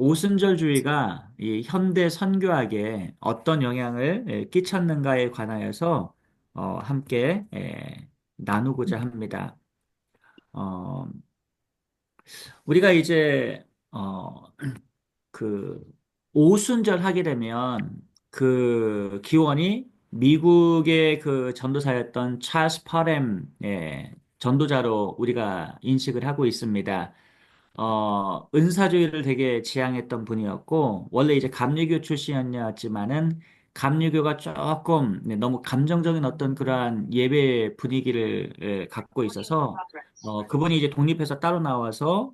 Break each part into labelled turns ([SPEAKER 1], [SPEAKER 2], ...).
[SPEAKER 1] 오순절주의가 이 현대 선교학에 어떤 영향을 끼쳤는가에 관하여서 함께 나누고자 합니다. 어, 우리가 이제 그 오순절 하게 되면 그 기원이 미국의 그 전도사였던 찰스 파렘의 전도자로 우리가 인식을 하고 있습니다. 은사주의를 되게 지향했던 분이었고, 원래 이제 감리교 출신이었지만은, 감리교가 조금 너무 감정적인 어떤 그러한 예배 분위기를 갖고 있어서, 그분이 이제 독립해서 따로 나와서,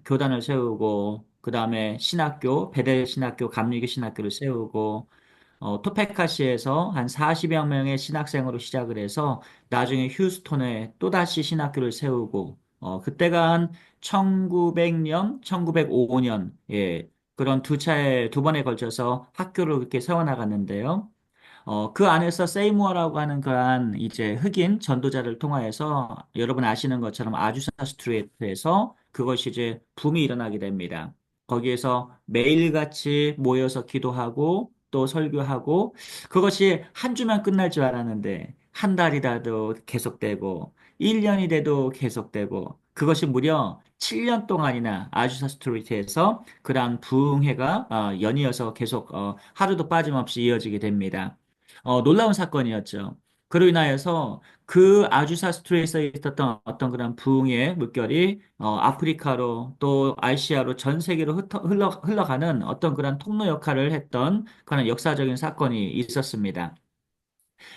[SPEAKER 1] 교단을 세우고, 그 다음에 신학교, 베델 신학교, 감리교 신학교를 세우고, 토페카시에서 한 40여 명의 신학생으로 시작을 해서 나중에 휴스톤에 또다시 신학교를 세우고 그때가 한 1900년, 1905년 그런 두 번에 걸쳐서 학교를 그렇게 세워나갔는데요. 그 안에서 세이무어라고 하는 그러한 이제 흑인 전도자를 통하여서 여러분 아시는 것처럼 아주사 스트리트에서 그것이 이제 붐이 일어나게 됩니다. 거기에서 매일같이 모여서 기도하고 또 설교하고 그것이 한 주만 끝날 줄 알았는데 한 달이 다도 계속되고 1년이 돼도 계속되고 그것이 무려 7년 동안이나 아주사 스트리트에서 그러한 부흥회가 연이어서 계속 하루도 빠짐없이 이어지게 됩니다. 놀라운 사건이었죠. 그로 인하여서 그 아주사 스트레이트에 있었던 어떤 그런 부흥의 물결이 아프리카로 또 아시아로 전 세계로 흘러가는 어떤 그런 통로 역할을 했던 그런 역사적인 사건이 있었습니다.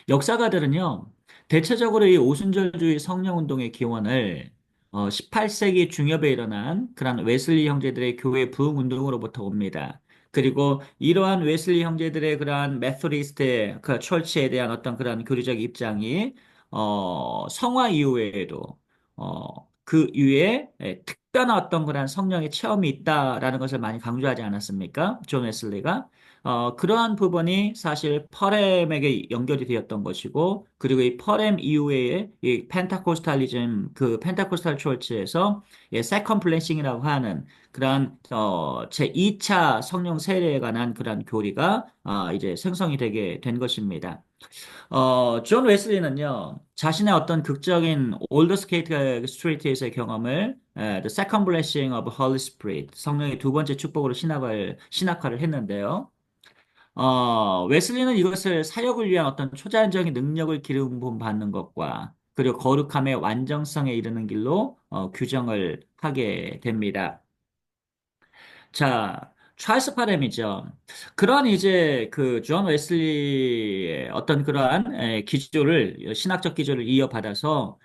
[SPEAKER 1] 역사가들은요, 대체적으로 이 오순절주의 성령운동의 기원을 18세기 중엽에 일어난 그런 웨슬리 형제들의 교회 부흥운동으로부터 옵니다. 그리고 이러한 웨슬리 형제들의 그러한 메소디스트의 그 철치에 대한 어떤 그런 교리적 입장이 성화 이후에도 그 이후에 특별한 어떤 그런 성령의 체험이 있다라는 것을 많이 강조하지 않았습니까? 존 웨슬리가. 그러한 부분이 사실 퍼렘에게 연결이 되었던 것이고, 그리고 이 퍼렘 이후에 이 펜타코스탈리즘, 그 펜타코스탈 철치에서 세컨 블레싱이라고 하는 그러한 제2차 성령 세례에 관한 그러한 교리가 이제 생성이 되게 된 것입니다. 존 웨슬리는요, 자신의 어떤 극적인 올더 스케이트 스트리트에서의 경험을 The Second Blessing of Holy Spirit, 성령의 두 번째 축복으로 신학화를 했는데요. 웨슬리는 이것을 사역을 위한 어떤 초자연적인 능력을 기름 부음 받는 것과 그리고 거룩함의 완전성에 이르는 길로 규정을 하게 됩니다. 자, 찰스 파렘이죠. 그런 이제 그 존 웨슬리의 어떤 그러한 신학적 기조를 이어받아서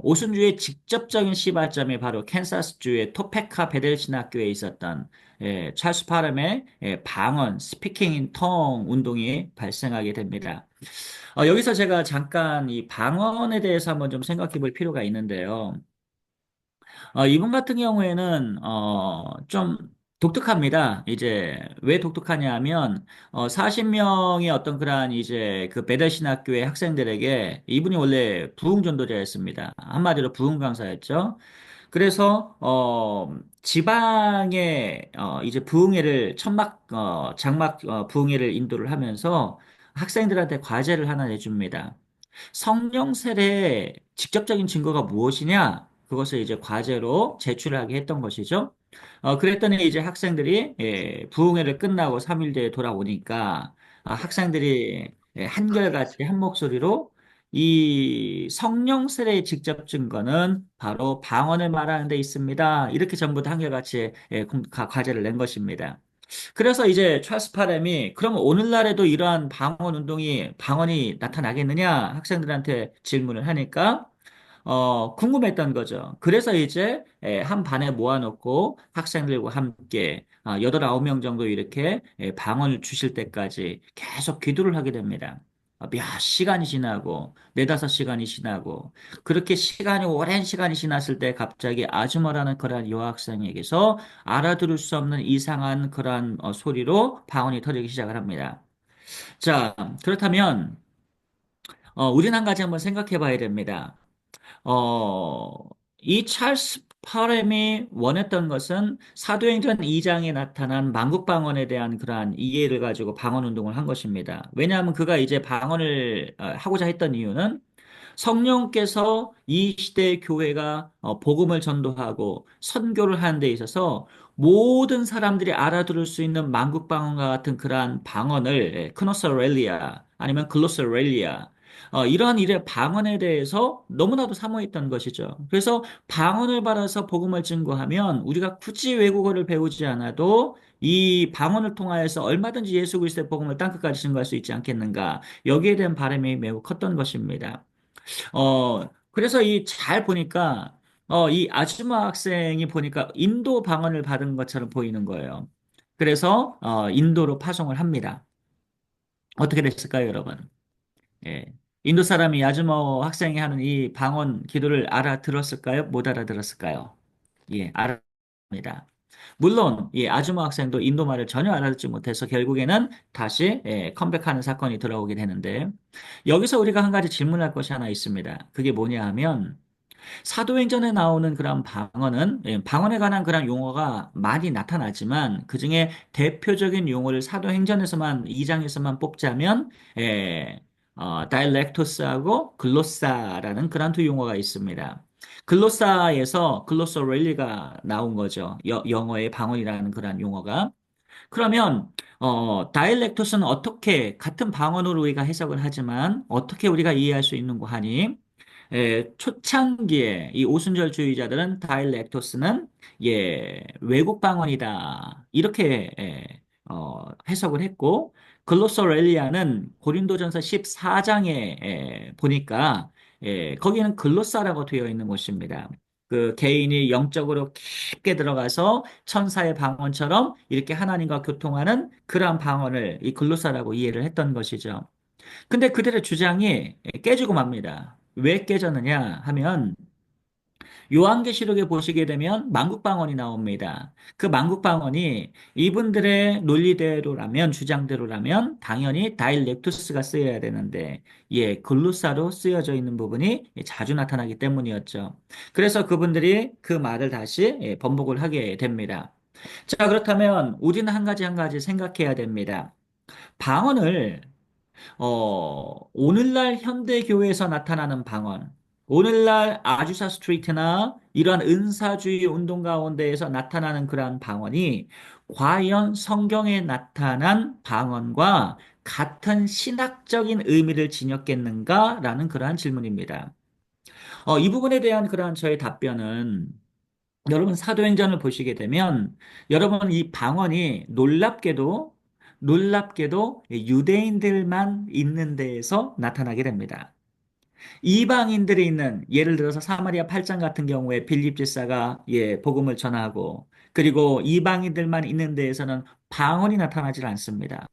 [SPEAKER 1] 오순주의 직접적인 시발점이 바로 캔사스주의 토페카 베델 신학교에 있었던 찰스 파렘의 방언, 스피킹 인 텅 운동이 발생하게 됩니다. 여기서 제가 잠깐 이 방언에 대해서 한번 좀 생각해 볼 필요가 있는데요. 이분 같은 경우에는 좀 독특합니다. 이제 왜 독특하냐 하면 40명의 어떤 그러한 이제 그 베델 신학교의 학생들에게 이분이 원래 부흥 전도자였습니다. 한마디로 부흥 강사였죠. 그래서 지방에 이제 부흥회를 장막 부흥회를 인도를 하면서 학생들한테 과제를 하나 내줍니다. 성령 세례의 직접적인 증거가 무엇이냐? 그것을 이제 과제로 제출하게 했던 것이죠. 그랬더니 이제 학생들이 부흥회를 끝나고 3일 뒤에 돌아오니까 학생들이 한결같이 한 목소리로 이 성령 세례의 직접 증거는 바로 방언을 말하는 데 있습니다. 이렇게 전부 다 한결같이 과제를 낸 것입니다. 그래서 이제 찰스 파렘이 그럼 오늘날에도 이러한 방언이 나타나겠느냐 학생들한테 질문을 하니까 궁금했던 거죠. 그래서 이제 한 반에 모아놓고 학생들과 함께 여덟 아홉 명 정도 이렇게 방언을 주실 때까지 계속 기도를 하게 됩니다. 몇 시간이 지나고 네다섯 시간이 지나고 그렇게 오랜 시간이 지났을 때 갑자기 아주머라는 그러한 여학생에게서 알아들을 수 없는 이상한 그러한 소리로 방언이 터지기 시작을 합니다. 자, 그렇다면 우리는 한 가지 한번 생각해 봐야 됩니다. 어, 이 찰스 파렘이 원했던 것은 사도행전 2장에 나타난 만국방언에 대한 그러한 이해를 가지고 방언 운동을 한 것입니다. 왜냐하면 그가 이제 방언을 하고자 했던 이유는 성령께서 이 시대의 교회가 복음을 전도하고 선교를 하는 데 있어서 모든 사람들이 알아들을 수 있는 만국방언과 같은 그러한 방언을 크노스레리아 아니면 글로스레리아 이러한 일의 방언에 대해서 너무나도 사모했던 것이죠. 그래서 방언을 받아서 복음을 증거하면 우리가 굳이 외국어를 배우지 않아도 이 방언을 통하여서 얼마든지 예수 그리스도의 복음을 땅끝까지 증거할 수 있지 않겠는가. 여기에 대한 바람이 매우 컸던 것입니다. 그래서 이 잘 보니까 이 아즈마 학생이 보니까 인도 방언을 받은 것처럼 보이는 거예요. 그래서 인도로 파송을 합니다. 어떻게 됐을까요, 여러분? 예. 인도 사람이 야즈모 학생이 하는 이 방언 기도를 알아들었을까요? 못 알아들었을까요? 예, 알아듣습니다. 물론, 예, 아즈모 학생도 인도 말을 전혀 알아듣지 못해서 결국에는 다시 컴백하는 사건이 들어오게 되는데, 여기서 우리가 한 가지 질문할 것이 하나 있습니다. 그게 뭐냐 하면, 사도행전에 나오는 그런 방언은 방언에 관한 그런 용어가 많이 나타나지만 그중에 대표적인 용어를 사도행전에서만 2장에서만 뽑자면 다일렉토스하고 글로사라는 그런 두 용어가 있습니다. 글로사에서 글로소렐리가 나온 거죠. 영어의 방언이라는 그런 용어가. 그러면 다일렉토스는 어떻게 같은 방언으로 우리가 해석을 하지만 어떻게 우리가 이해할 수 있는고 하니 초창기에 이 오순절주의자들은 다일렉토스는 외국 방언이다 이렇게 해석을 했고 글로소렐리아는 고린도전서 14장에 보니까 거기는 글로사라고 되어 있는 곳입니다. 그 개인이 영적으로 깊게 들어가서 천사의 방언처럼 이렇게 하나님과 교통하는 그러한 방언을 이 글로사라고 이해를 했던 것이죠. 근데 그들의 주장이 깨지고 맙니다. 왜 깨졌느냐 하면 요한계시록에 보시게 되면 만국방언이 나옵니다. 그 만국방언이 이분들의 논리대로라면 주장대로라면 당연히 다일렉투스가 쓰여야 되는데 글루사로 쓰여져 있는 부분이 자주 나타나기 때문이었죠. 그래서 그분들이 그 말을 다시 번복을 하게 됩니다. 자, 그렇다면 우리는 한 가지 한 가지 생각해야 됩니다. 방언을 오늘날 현대교회에서 나타나는 방언, 오늘날 아주사 스트리트나 이러한 은사주의 운동 가운데에서 나타나는 그러한 방언이 과연 성경에 나타난 방언과 같은 신학적인 의미를 지녔겠는가라는 그러한 질문입니다. 이 부분에 대한 그러한 저의 답변은 여러분 사도행전을 보시게 되면 여러분 이 방언이 놀랍게도 유대인들만 있는 데에서 나타나게 됩니다. 이방인들이 있는 예를 들어서 사마리아 8장 같은 경우에 빌립 집사가 복음을 전하고 그리고 이방인들만 있는 데에서는 방언이 나타나질 않습니다.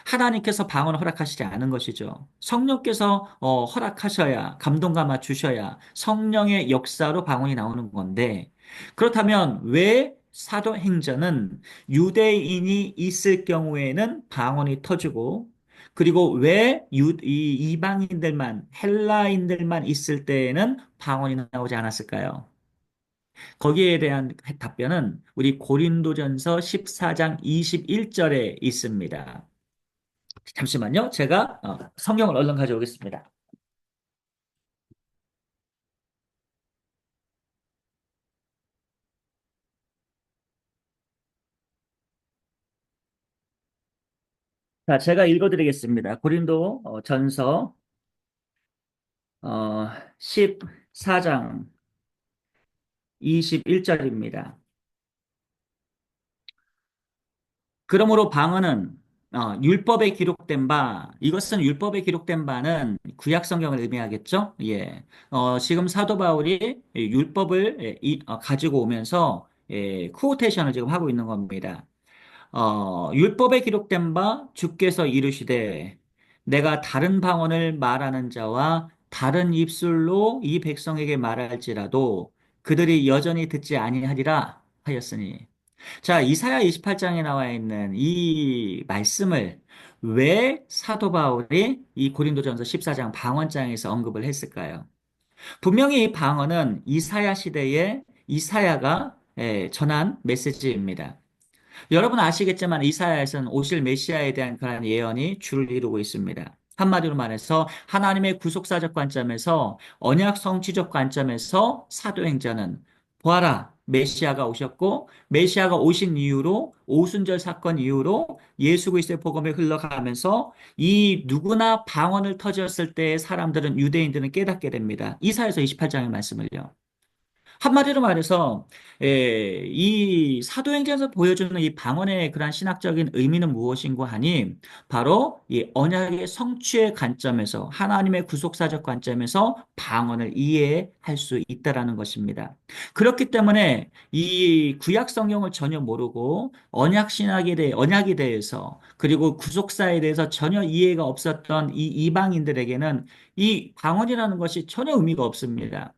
[SPEAKER 1] 하나님께서 방언을 허락하시지 않은 것이죠. 성령께서 허락하셔야 감동감아 주셔야 성령의 역사로 방언이 나오는 건데 그렇다면 왜 사도행전은 유대인이 있을 경우에는 방언이 터지고 그리고 왜 이 이방인들만 헬라인들만 있을 때에는 방언이 나오지 않았을까요? 거기에 대한 답변은 우리 고린도전서 14장 21절에 있습니다. 잠시만요. 제가 성경을 얼른 가져오겠습니다. 자, 제가 읽어드리겠습니다. 고린도 전서 14장 21절입니다. 그러므로 방언은 율법에 기록된 바, 이것은 율법에 기록된 바는 구약 성경을 의미하겠죠? 예. 지금 사도 바울이 율법을 가지고 오면서 쿠오테이션을 지금 하고 있는 겁니다. 율법에 기록된 바 주께서 이르시되 내가 다른 방언을 말하는 자와 다른 입술로 이 백성에게 말할지라도 그들이 여전히 듣지 아니하리라 하였으니 자, 이사야 28장에 나와 있는 이 말씀을 왜 사도 바울이 이 고린도전서 14장 방언장에서 언급을 했을까요? 분명히 이 방언은 이사야 시대에 이사야가 전한 메시지입니다. 여러분 아시겠지만 이사야에서는 오실 메시아에 대한 그런 예언이 주를 이루고 있습니다. 한마디로 말해서 하나님의 구속사적 관점에서 언약 성취적 관점에서 사도행전은 보아라 메시아가 오셨고 메시아가 오신 이후로 오순절 사건 이후로 예수 그리스도의 복음이 흘러가면서 이 누구나 방언을 터졌을 때 사람들은 유대인들은 깨닫게 됩니다. 이사야서 28장의 말씀을요. 한마디로 말해서 이 사도행전에서 보여주는 이 방언의 그러한 신학적인 의미는 무엇인고 하니 바로 이 언약의 성취의 관점에서 하나님의 구속사적 관점에서 방언을 이해할 수 있다라는 것입니다. 그렇기 때문에 이 구약 성경을 전혀 모르고 언약 신학에 대해 언약에 대해서 그리고 구속사에 대해서 전혀 이해가 없었던 이 이방인들에게는 이 방언이라는 것이 전혀 의미가 없습니다.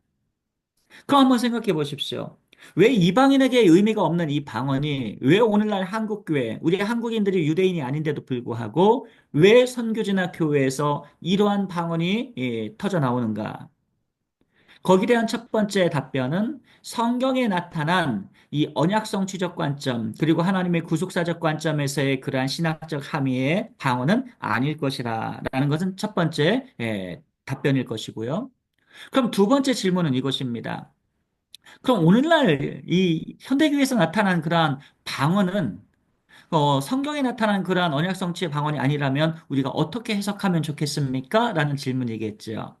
[SPEAKER 1] 그럼 한번 생각해 보십시오. 왜 이방인에게 의미가 없는 이 방언이 왜 오늘날 한국교회, 우리 한국인들이 유대인이 아닌데도 불구하고 왜 선교지나 교회에서 이러한 방언이 터져 나오는가? 거기에 대한 첫 번째 답변은 성경에 나타난 이 언약성취적 관점, 그리고 하나님의 구속사적 관점에서의 그러한 신학적 함의의 방언은 아닐 것이라는 것은 첫 번째 답변일 것이고요. 그럼 두 번째 질문은 이것입니다. 그럼 오늘날 이 현대교회에서 나타난 그러한 방언은 성경에 나타난 그러한 언약성취의 방언이 아니라면 우리가 어떻게 해석하면 좋겠습니까? 라는 질문이겠죠.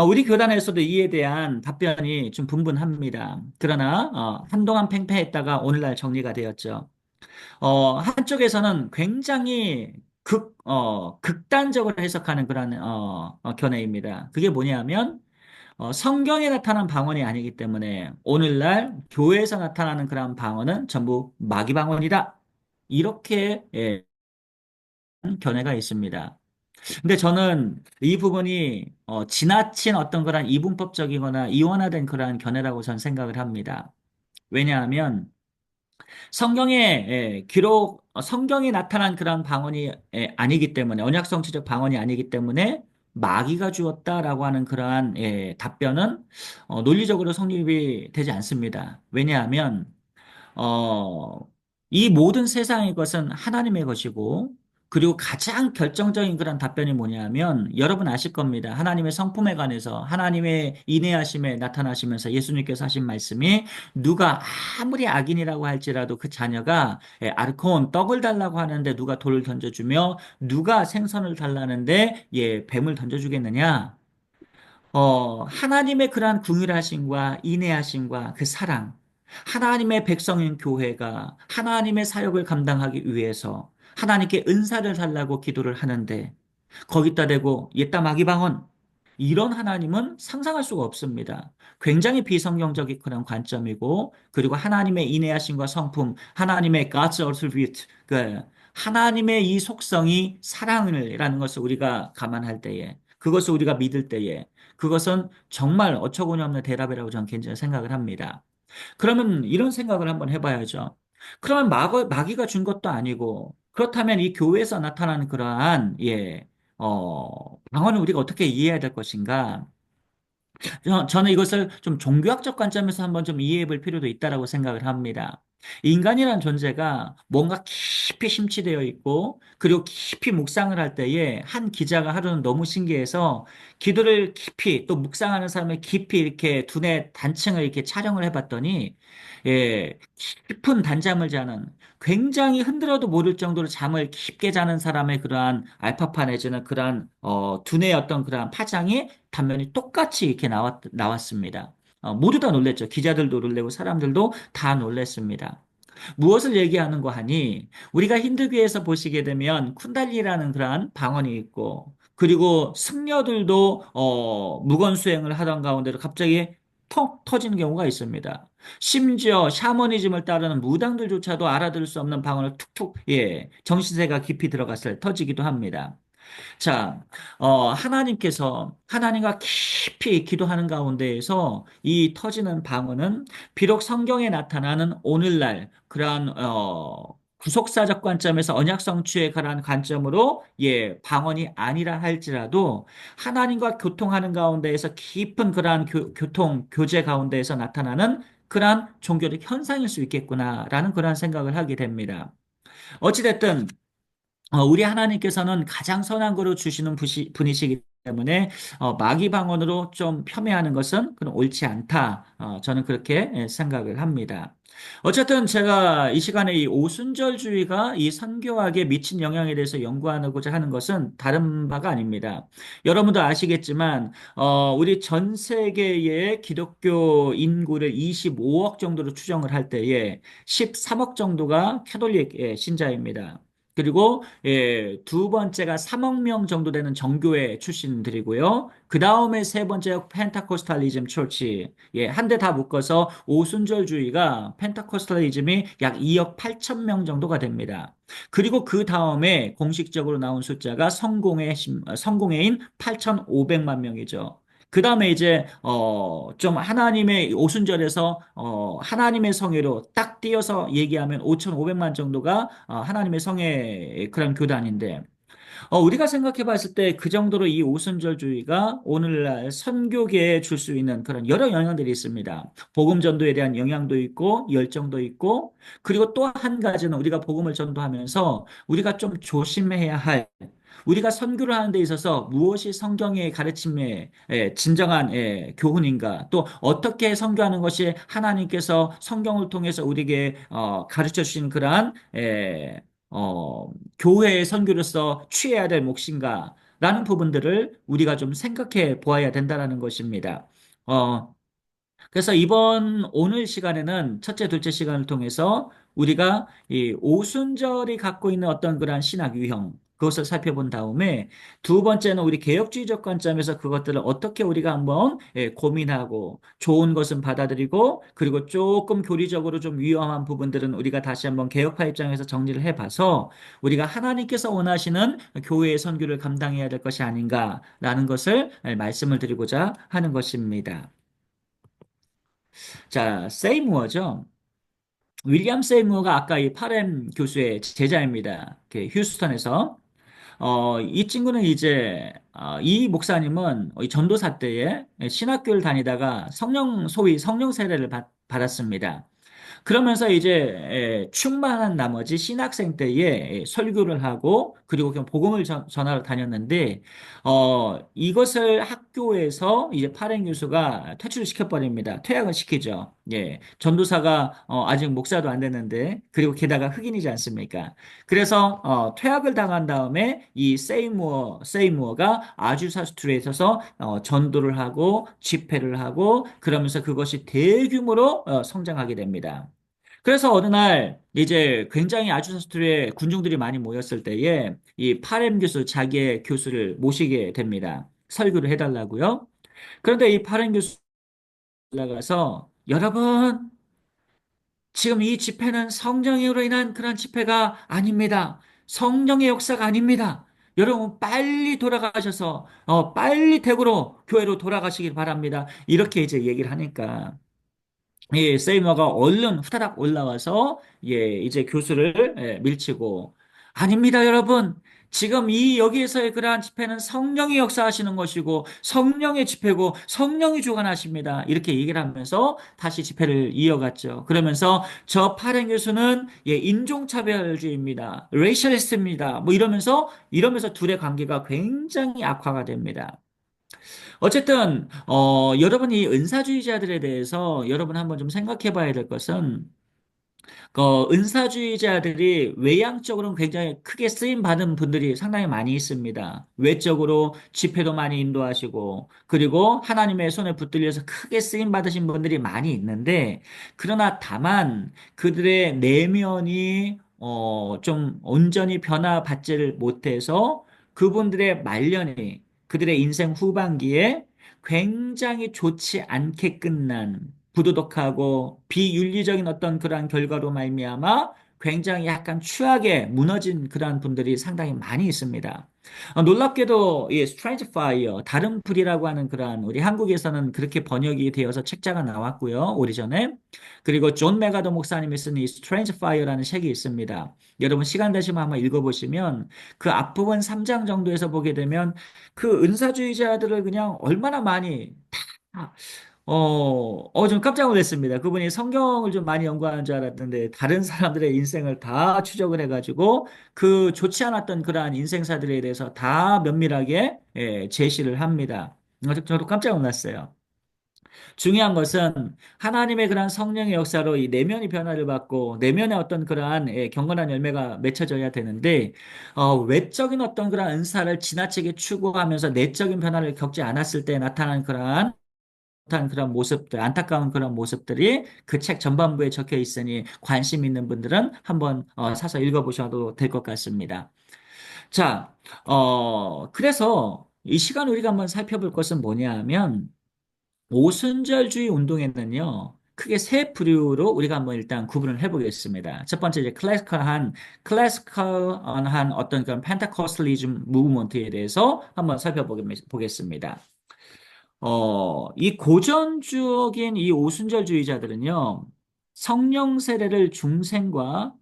[SPEAKER 1] 우리 교단에서도 이에 대한 답변이 좀 분분합니다. 그러나 한동안 팽팽했다가 오늘날 정리가 되었죠. 한쪽에서는 굉장히 극단적으로 해석하는 그런 견해입니다. 그게 뭐냐면 성경에 나타난 방언이 아니기 때문에 오늘날 교회에서 나타나는 그런 방언은 전부 마귀 방언이다. 이렇게 견해가 있습니다. 근데 저는 이 부분이 지나친 어떤 그런 이분법적이거나 이원화된 그러한 견해라고 저는 생각을 합니다. 왜냐하면 성경에 성경에 나타난 그런 방언이 아니기 때문에 언약성취적 방언이 아니기 때문에 마귀가 주었다라고 하는 그러한 답변은 논리적으로 성립이 되지 않습니다. 왜냐하면 어, 이 모든 세상의 것은 하나님의 것이고, 그리고 가장 결정적인 그런 답변이 뭐냐면, 여러분 아실 겁니다. 하나님의 성품에 관해서, 하나님의 인내하심에 나타나시면서 예수님께서 하신 말씀이, 누가 아무리 악인이라고 할지라도 그 자녀가 아르콘 떡을 달라고 하는데 누가 돌을 던져주며, 누가 생선을 달라는데 뱀을 던져주겠느냐? 하나님의 그러한 궁휼하심과 인애하심과 그 사랑, 하나님의 백성인 교회가 하나님의 사역을 감당하기 위해서 하나님께 은사를 달라고 기도를 하는데 거기다 대고 옛다 마귀방언 이런 하나님은 상상할 수가 없습니다. 굉장히 비성경적인 그런 관점이고 그리고 하나님의 인애하심과 성품, 하나님의 God's attribute, 그 하나님의 이 속성이 사랑이라는 것을 우리가 감안할 때에 그것을 우리가 믿을 때에 그것은 정말 어처구니 없는 대답이라고 저는 개인적으로 생각을 합니다. 그러면 이런 생각을 한번 해봐야죠. 그러면 마귀가 준 것도 아니고, 그렇다면 이 교회에서 나타나는 그러한, 방언을 우리가 어떻게 이해해야 될 것인가? 저는 이것을 좀 종교학적 관점에서 한번 좀 이해해 볼 필요도 있다라고 생각을 합니다. 인간이라는 존재가 뭔가 깊이 심취되어 있고, 그리고 깊이 묵상을 할 때에 한 기자가 하루는 너무 신기해서 기도를 깊이 또 묵상하는 사람을 깊이 이렇게 두뇌 단층을 이렇게 촬영을 해봤더니, 깊은 단잠을 자는 굉장히 흔들어도 모를 정도로 잠을 깊게 자는 사람의 그러한 알파파 내지는 그러한 두뇌의 어떤 그러한 파장이 단면이 똑같이 이렇게 나왔습니다. 모두 다 놀랬죠. 기자들도 놀래고 사람들도 다 놀랬습니다. 무엇을 얘기하는 거 하니 우리가 힌두교에서 보시게 되면 쿤달리라는 그러한 방언이 있고 그리고 승려들도 무건 수행을 하던 가운데로 갑자기 턱 터지는 경우가 있습니다. 심지어 샤머니즘을 따르는 무당들조차도 알아들을 수 없는 방언을 툭툭 정신세가 깊이 들어갔을 때 터지기도 합니다. 자, 하나님께서 하나님과 깊이 기도하는 가운데에서 이 터지는 방언은 비록 성경에 나타나는 오늘날 그러한 구속사적 관점에서 언약 성취에 관한 관점으로 방언이 아니라 할지라도 하나님과 교통하는 가운데에서 깊은 그러한 교통 교제 가운데에서 나타나는 그러한 종교적 현상일 수 있겠구나라는 그런 생각을 하게 됩니다. 어찌됐든 우리 하나님께서는 가장 선한 거로 주시는 분이시기 때문에 마귀 방언으로 좀 폄훼하는 것은 그건 옳지 않다. 저는 그렇게 생각을 합니다. 어쨌든 제가 이 시간에 이 오순절주의가 이 선교학에 미친 영향에 대해서 연구하고자 하는 것은 다른 바가 아닙니다. 여러분도 아시겠지만 우리 전 세계의 기독교 인구를 25억 정도로 추정을 할 때에 13억 정도가 캐톨릭 신자입니다. 그리고 두 번째가 3억 명 정도 되는 정교회 출신들이고요. 그 다음에 세 번째가 펜타코스탈리즘 처치. 한 대 다 묶어서 오순절주의가 펜타코스탈리즘이 약 2억 8천 명 정도가 됩니다. 그리고 그 다음에 공식적으로 나온 숫자가 성공회인 8,500만 명이죠. 그 다음에 이제 좀 하나님의 오순절에서 하나님의 성회로 딱 띄어서 얘기하면 5,500만 정도가 하나님의 성회 그런 교단인데 우리가 생각해 봤을 때 그 정도로 이 오순절주의가 오늘날 선교계에 줄 수 있는 그런 여러 영향들이 있습니다. 복음 전도에 대한 영향도 있고 열정도 있고 그리고 또 한 가지는 우리가 복음을 전도하면서 우리가 좀 조심해야 할 우리가 선교를 하는 데 있어서 무엇이 성경의 가르침의 진정한 교훈인가 또 어떻게 선교하는 것이 하나님께서 성경을 통해서 우리에게 가르쳐 주신 그러한 교회의 선교로서 취해야 될 몫인가 라는 부분들을 우리가 좀 생각해 보아야 된다는 것입니다. 어, 그래서 오늘 시간에는 첫째, 둘째 시간을 통해서 우리가 이 오순절이 갖고 있는 어떤 그러한 신학 유형, 그것을 살펴본 다음에 두 번째는 우리 개혁주의적 관점에서 그것들을 어떻게 우리가 한번 고민하고 좋은 것은 받아들이고 그리고 조금 교리적으로 좀 위험한 부분들은 우리가 다시 한번 개혁파 입장에서 정리를 해봐서 우리가 하나님께서 원하시는 교회의 선교를 감당해야 될 것이 아닌가라는 것을 말씀을 드리고자 하는 것입니다. 자, 세이무어죠. 윌리엄 세이무어가 아까 이 파렘 교수의 제자입니다. 휴스턴에서. 이 친구는 이제, 이 목사님은 이 전도사 때에 신학교를 다니다가 소위 성령 세례를 받았습니다. 그러면서 이제 충만한 나머지 신학생 때에 설교를 하고 그리고 그냥 복음을 전하러 다녔는데 이것을 학교에서 이제 파랭 교수가 퇴출을 시켜버립니다. 퇴학을 시키죠. 전도사가 아직 목사도 안 됐는데 그리고 게다가 흑인이지 않습니까? 그래서 퇴학을 당한 다음에 이 세이무어가 아주사 스트리에 있어서 전도를 하고 집회를 하고 그러면서 그것이 대규모로 성장하게 됩니다. 그래서 어느 날 이제 굉장히 아주사스트리에 군중들이 많이 모였을 때에 이 파렘 교수 자기의 교수를 모시게 됩니다. 설교를 해달라고요. 그런데 이 파렘 교수 올라가서 여러분 지금 이 집회는 성령으로 인한 그런 집회가 아닙니다. 성령의 역사가 아닙니다. 여러분 빨리 돌아가셔서 빨리 댁으로 교회로 돌아가시길 바랍니다. 이렇게 이제 얘기를 하니까 세이머가 얼른 후다닥 올라와서, 이제 교수를, 밀치고, 아닙니다, 여러분. 지금 여기에서의 그러한 집회는 성령이 역사하시는 것이고, 성령의 집회고, 성령이 주관하십니다. 이렇게 얘기를 하면서 다시 집회를 이어갔죠. 그러면서 저 파랭 교수는, 인종차별주의입니다. 레이셜리스트입니다. 뭐 이러면서 둘의 관계가 굉장히 악화가 됩니다. 어쨌든 여러분이 은사주의자들에 대해서 여러분 한번 좀 생각해 봐야 될 것은 은사주의자들이 외향적으로는 굉장히 크게 쓰임 받은 분들이 상당히 많이 있습니다. 외적으로 집회도 많이 인도하시고 그리고 하나님의 손에 붙들려서 크게 쓰임 받으신 분들이 많이 있는데 그러나 다만 그들의 내면이 좀 온전히 변화받지를 못해서 그분들의 말년이 그들의 인생 후반기에 굉장히 좋지 않게 끝난 부도덕하고 비윤리적인 어떤 그러한 결과로 말미암아 굉장히 약간 추하게 무너진 그러한 분들이 상당히 많이 있습니다. 놀랍게도 이 Strange Fire, 다른 불이라고 하는 그러한 우리 한국에서는 그렇게 번역이 되어서 책자가 나왔고요. 오래전에. 그리고 존 메가더 목사님이 쓴 이 Strange Fire라는 책이 있습니다. 여러분 시간 되시면 한번 읽어보시면 그 앞부분 3장 정도에서 보게 되면 그 은사주의자들을 그냥 얼마나 많이 다 좀 깜짝 놀랐습니다. 그분이 성경을 좀 많이 연구하는 줄 알았는데, 다른 사람들의 인생을 다 추적을 해가지고, 그 좋지 않았던 그러한 인생사들에 대해서 다 면밀하게, 제시를 합니다. 저도 깜짝 놀랐어요. 중요한 것은 하나님의 그러한 성령의 역사로 이 내면이 변화를 받고, 내면의 어떤 그러한, 경건한 열매가 맺혀져야 되는데, 외적인 어떤 그러한 은사를 지나치게 추구하면서 내적인 변화를 겪지 않았을 때 나타난 그러한 못한 그런 모습들, 안타까운 그런 모습들이 그 책 전반부에 적혀 있으니 관심 있는 분들은 한번 사서 읽어보셔도 될 것 같습니다. 자, 그래서 이 시간 우리가 한번 살펴볼 것은 뭐냐 하면 오순절주의 운동에는요, 크게 세 부류로 우리가 한번 일단 구분을 해보겠습니다. 첫 번째 이제 클래시컬한 어떤 그런 펜타코스탈리즘 무브먼트에 대해서 한번 살펴보겠습니다. 이 고전적인 이 오순절주의자들은요, 성령 세례를 중생과,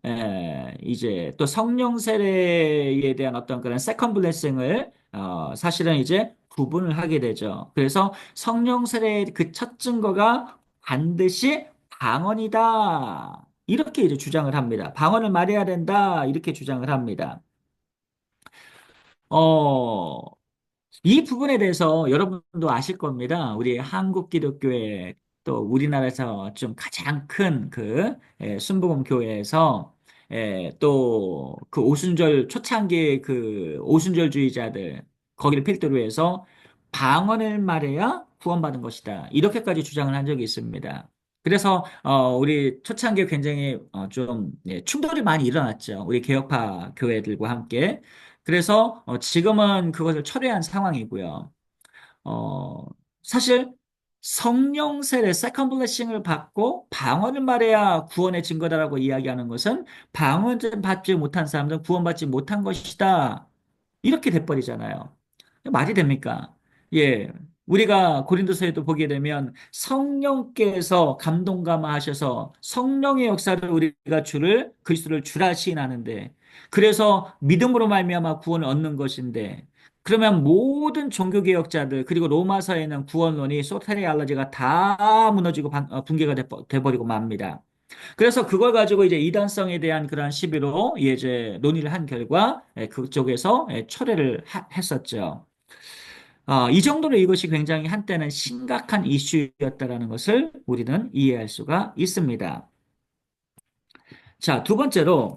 [SPEAKER 1] 이제 또 성령 세례에 대한 어떤 그런 세컨 블레싱을, 사실은 이제 구분을 하게 되죠. 그래서 성령 세례의 그 첫 증거가 반드시 방언이다. 이렇게 이제 주장을 합니다. 방언을 말해야 된다. 이렇게 주장을 합니다. 어, 이 부분에 대해서 여러분도 아실 겁니다. 우리 한국 기독교회 또 우리나라에서 좀 가장 큰 그 순복음 교회에서 또 그 오순절 초창기 그 오순절주의자들 거기를 필두로 해서 방언을 말해야 구원받은 것이다. 이렇게까지 주장을 한 적이 있습니다. 그래서 우리 초창기에 굉장히 좀 충돌이 많이 일어났죠. 우리 개혁파 교회들과 함께. 그래서 지금은 그것을 철회한 상황이고요. 어, 사실 성령 세례 세컨 블레싱을 받고 방언을 말해야 구원의 증거다라고 이야기하는 것은 방언을 받지 못한 사람들은 구원받지 못한 것이다. 이렇게 돼버리잖아요. 말이 됩니까? 예. 우리가 고린도서에도 보게 되면 성령께서 감동감화하셔서 성령의 역사를 우리가 그리스도를 주라 시인하는데 그래서 믿음으로 말미암아 구원을 얻는 것인데 그러면 모든 종교개혁자들 그리고 로마서에는 구원론이 소테리알러지가 다 무너지고 붕괴가 돼버리고 맙니다. 그래서 그걸 가지고 이제 이단성에 대한 그런 시비로 이제 논의를 한 결과 그쪽에서 철회를 했었죠. 이 정도로 이것이 굉장히 한때는 심각한 이슈였다라는 것을 우리는 이해할 수가 있습니다. 자, 두 번째로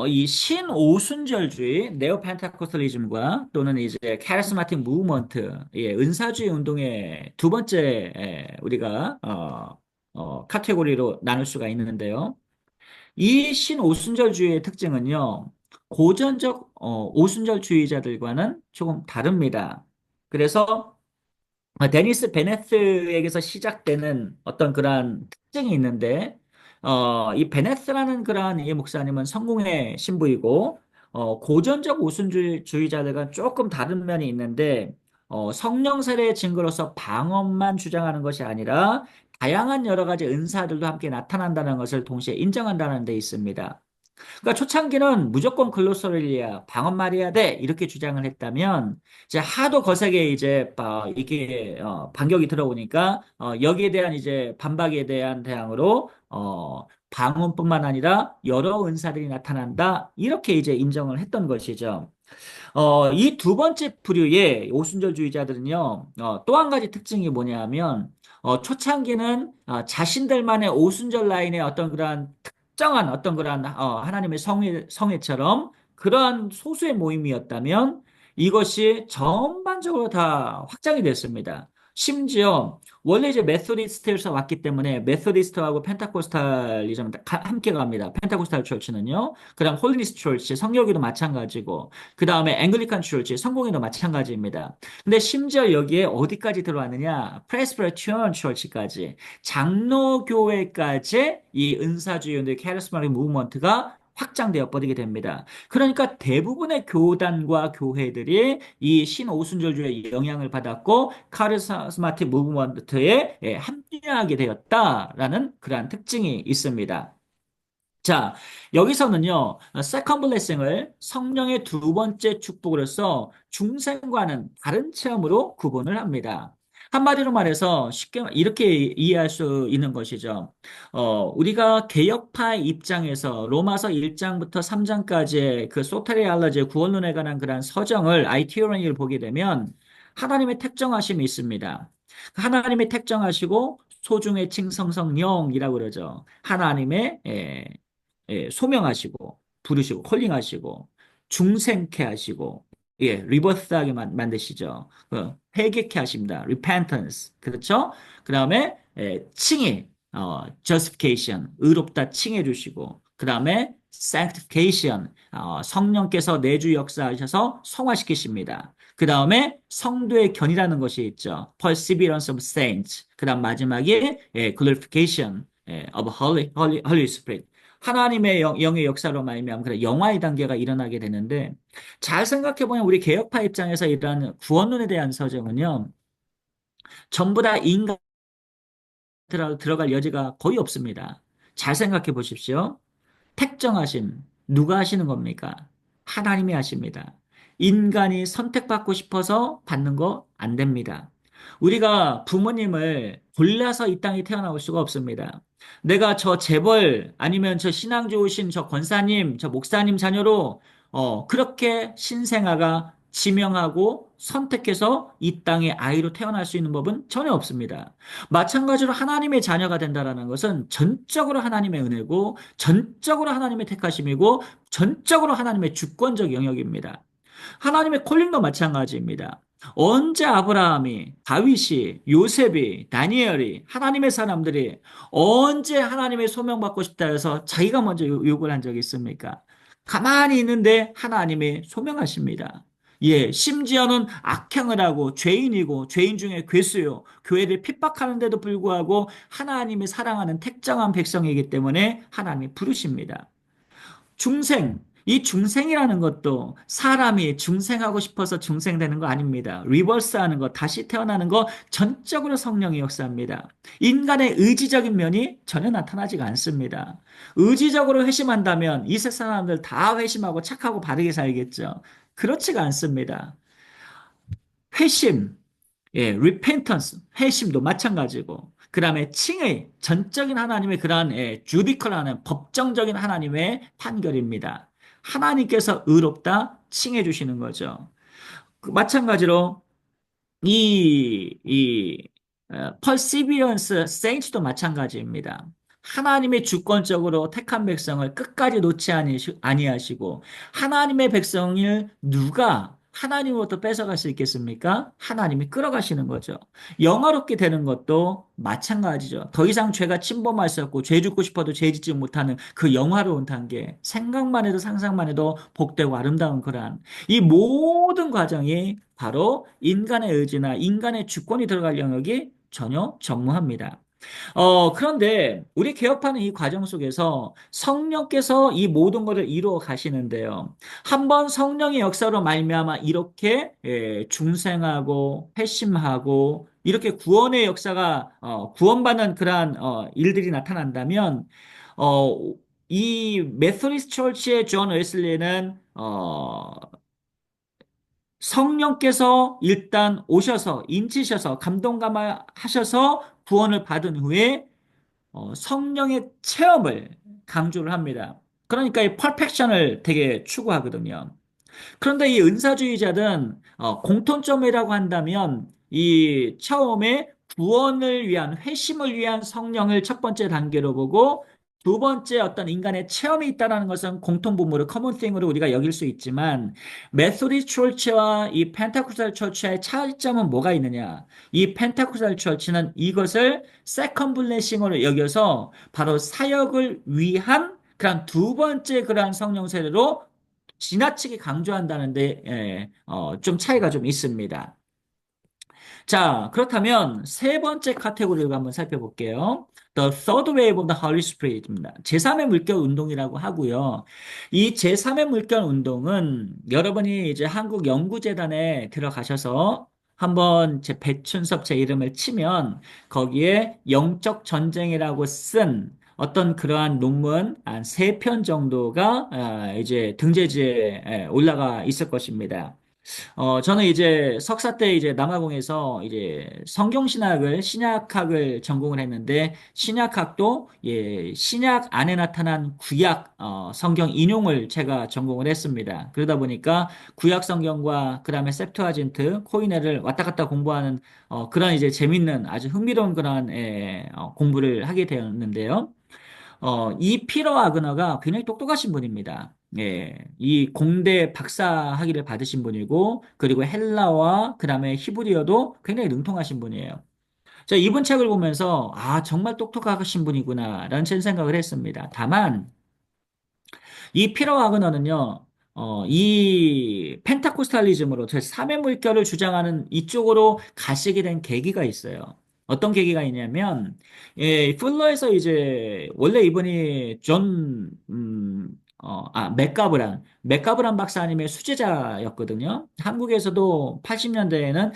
[SPEAKER 1] 이 신오순절주의, 네오펜타코스탈리즘과 또는 이제 카리스마틱 무브먼트, 은사주의 운동의 두 번째 우리가 카테고리로 나눌 수가 있는데요. 이 신오순절주의의 특징은요, 고전적 오순절주의자들과는 조금 다릅니다. 그래서 데니스 베네스에게서 시작되는 어떤 그러한 특징이 있는데, 이 베네스라는 그러한 이 목사님은 성공의 신부이고, 고전적 오순주의자들과 조금 다른 면이 있는데, 성령 세례의 증거로서 방언만 주장하는 것이 아니라, 다양한 여러 가지 은사들도 함께 나타난다는 것을 동시에 인정한다는 데 있습니다. 그러니까 초창기는 무조건 글로소리야 방언 말해야 돼 이렇게 주장을 했다면 이제 하도 거세게 이제 이게 반격이 들어오니까 여기에 대한 이제 반박에 대한 대항으로 방언뿐만 아니라 여러 은사들이 나타난다 이렇게 이제 인정을 했던 것이죠. 이 두 번째 부류의 오순절주의자들은요, 또 한 가지 특징이 뭐냐면, 초창기는 자신들만의 오순절 라인의 어떤 그러한 특정한 어떤 그러한 하나님의 성회처럼 그러한 소수의 모임이었다면 이것이 전반적으로 다 확장이 됐습니다. 심지어 원래 이제 메소디스트에서 왔기 때문에 메소디스트하고 펜타코스탈리즘 함께 갑니다. 펜타코스탈 철치는요. 그다음 홀리니스 철치 성결교도 마찬가지고 그 다음에 앵글리칸 철치 성공회도 마찬가지입니다. 근데 심지어 여기에 어디까지 들어왔느냐? 프레스비테리언 철치까지 장로교회까지 이 은사주의원들 카리스마틱 무브먼트가 확장되어 버리게 됩니다. 그러니까 대부분의 교단과 교회들이 이 신오순절주의 영향을 받았고 카리스마틱 무브먼트에 합류하게 되었다라는 그러한 특징이 있습니다. 자, 여기서는요, 세컨 블레싱을 성령의 두 번째 축복으로서 중생과는 다른 체험으로 구분을 합니다. 한마디로 말해서 쉽게 이렇게 이해할 수 있는 것이죠. 우리가 개혁파의 입장에서 로마서 1장부터 3장까지의 그 소테리알라지의 구원론에 관한 그런 서정을 아이티어리를 보게 되면 하나님의 택정하심이 있습니다. 하나님의 택정하시고 소중의 칭성성령이라고 그러죠. 하나님의 소명하시고 부르시고 콜링하시고 중생케 하시고 리버스하게 만드시죠. 회개케 하십니다. repentance. 그렇죠? 그다음에 칭의 justification. 의롭다 칭해 주시고 그다음에 sanctification. 성령께서 내주 역사하셔서 성화시키십니다. 그 다음에 성도의 견이라는 것이 있죠. perseverance of saints. 그 다음 마지막에 glorification of Holy Spirit. 하나님의 영의 역사로 말미암아 그런 영화의 단계가 일어나게 되는데 잘 생각해 보면 우리 개혁파 입장에서 이러한 구원론에 대한 서정은요 전부 다 인간 들어갈 여지가 거의 없습니다. 잘 생각해 보십시오. 택정하심 누가 하시는 겁니까? 하나님이 하십니다. 인간이 선택받고 싶어서 받는 거 안 됩니다. 우리가 부모님을 골라서 이 땅에 태어나올 수가 없습니다. 내가 저 재벌 아니면 저 신앙 좋으신 저 권사님, 저 목사님 자녀로 그렇게 신생아가 지명하고 선택해서 이 땅에 아이로 태어날 수 있는 법은 전혀 없습니다. 마찬가지로 하나님의 자녀가 된다라는 것은 전적으로 하나님의 은혜고 전적으로 하나님의 택하심이고 전적으로 하나님의 주권적 영역입니다. 하나님의 콜링도 마찬가지입니다. 언제 아브라함이, 다윗이, 요셉이, 다니엘이, 하나님의 사람들이 언제 하나님의 소명받고 싶다 해서 자기가 먼저 요구를 한 적이 있습니까? 가만히 있는데 하나님이 소명하십니다. 예, 심지어는 악행을 하고 죄인이고 죄인 중에 괴수요. 교회를 핍박하는데도 불구하고 하나님이 사랑하는 택정한 백성이기 때문에 하나님이 부르십니다. 중생. 이 중생이라는 것도 사람이 중생하고 싶어서 중생되는 거 아닙니다. 리버스 하는 거, 다시 태어나는 거 전적으로 성령이 역사합니다. 인간의 의지적인 면이 전혀 나타나지가 않습니다. 의지적으로 회심한다면 이 세상 사람들 다 회심하고 착하고 바르게 살겠죠. 그렇지가 않습니다. 회심, repentance, 회심도 마찬가지고, 그 다음에 칭의, 전적인 하나님의 그러한 주디컬하는 법정적인 하나님의 판결입니다. 하나님께서 의롭다 칭해 주시는 거죠. 마찬가지로 perseverance saints도 마찬가지입니다. 하나님의 주권적으로 택한 백성을 끝까지 놓지 아니하시고 하나님의 백성을 누가 하나님으로부터 뺏어갈 수 있겠습니까? 하나님이 끌어가시는 거죠. 영화롭게 되는 것도 마찬가지죠. 더 이상 죄가 침범할 수 없고 죄 짓고 싶어도 죄 짓지 못하는 그 영화로운 단계. 생각만 해도 상상만 해도 복되고 아름다운 그러한 이 모든 과정이 바로 인간의 의지나 인간의 주권이 들어갈 영역이 전혀 전무합니다. 그런데 우리 개혁파는 이 과정 속에서 성령께서 이 모든 것을 이루어 가시는데요. 한번 성령의 역사로 말미암아 이렇게 중생하고 회심하고 이렇게 구원의 역사가 구원받는 그러한 일들이 나타난다면 어, 이 메소디스트 처치의 존 웨슬리는 성령께서 일단 오셔서 인치셔서 감동감하셔서 구원을 받은 후에 성령의 체험을 강조를 합니다. 그러니까 이 퍼펙션을 되게 추구하거든요. 그런데 이 은사주의자들은 공통점이라고 한다면 이 처음에 구원을 위한 회심을 위한 성령을 첫 번째 단계로 보고 두 번째 어떤 인간의 체험이 있다는 것은 공통분모로 커먼 띵으로 우리가 여길 수 있지만 메소디스트 철치와 이 펜타코스탈 철치의 차이점은 뭐가 있느냐? 이 펜타코스탈 철치는 이것을 세컨 블레싱으로 여겨서 바로 사역을 위한 그런 두 번째 그러한 성령 세례로 지나치게 강조한다는데 좀 차이가 좀 있습니다. 자, 그렇다면 세 번째 카테고리를 한번 살펴볼게요. The third wave of the Holy Spirit입니다. 제3의 물결 운동이라고 하고요. 이 제3의 물결 운동은 여러분이 이제 한국연구재단에 들어가셔서 한번 제 배춘섭 제 이름을 치면 거기에 영적 전쟁이라고 쓴 어떤 그러한 논문 한 세 편 정도가 이제 등재지에 올라가 있을 것입니다. 저는 이제 석사 때 이제 남아공에서 이제 성경신학을, 신약학을 전공을 했는데, 신약학도, 예, 신약 안에 나타난 구약, 성경 인용을 제가 전공을 했습니다. 그러다 보니까 구약 성경과 그 다음에 septuagin트, 코이네를 왔다 갔다 공부하는, 그런 이제 재밌는 아주 흥미로운 그런, 공부를 하게 되었는데요. 이 피러 아그너가 굉장히 똑똑하신 분입니다. 예, 이 공대 박사 학위를 받으신 분이고, 그리고 헬라와 그 다음에 히브리어도 굉장히 능통하신 분이에요. 자, 이분 책을 보면서, 아, 정말 똑똑하신 분이구나, 라는 생각을 했습니다. 다만, 이 피러 와그너는요, 이 펜타코스탈리즘으로 저 삼위 물결을 주장하는 이쪽으로 가시게 된 계기가 있어요. 어떤 계기가 있냐면, 예, 풀러에서 이제, 원래 이분이 맥가브란 박사님의 수제자였거든요. 한국에서도 80년대에는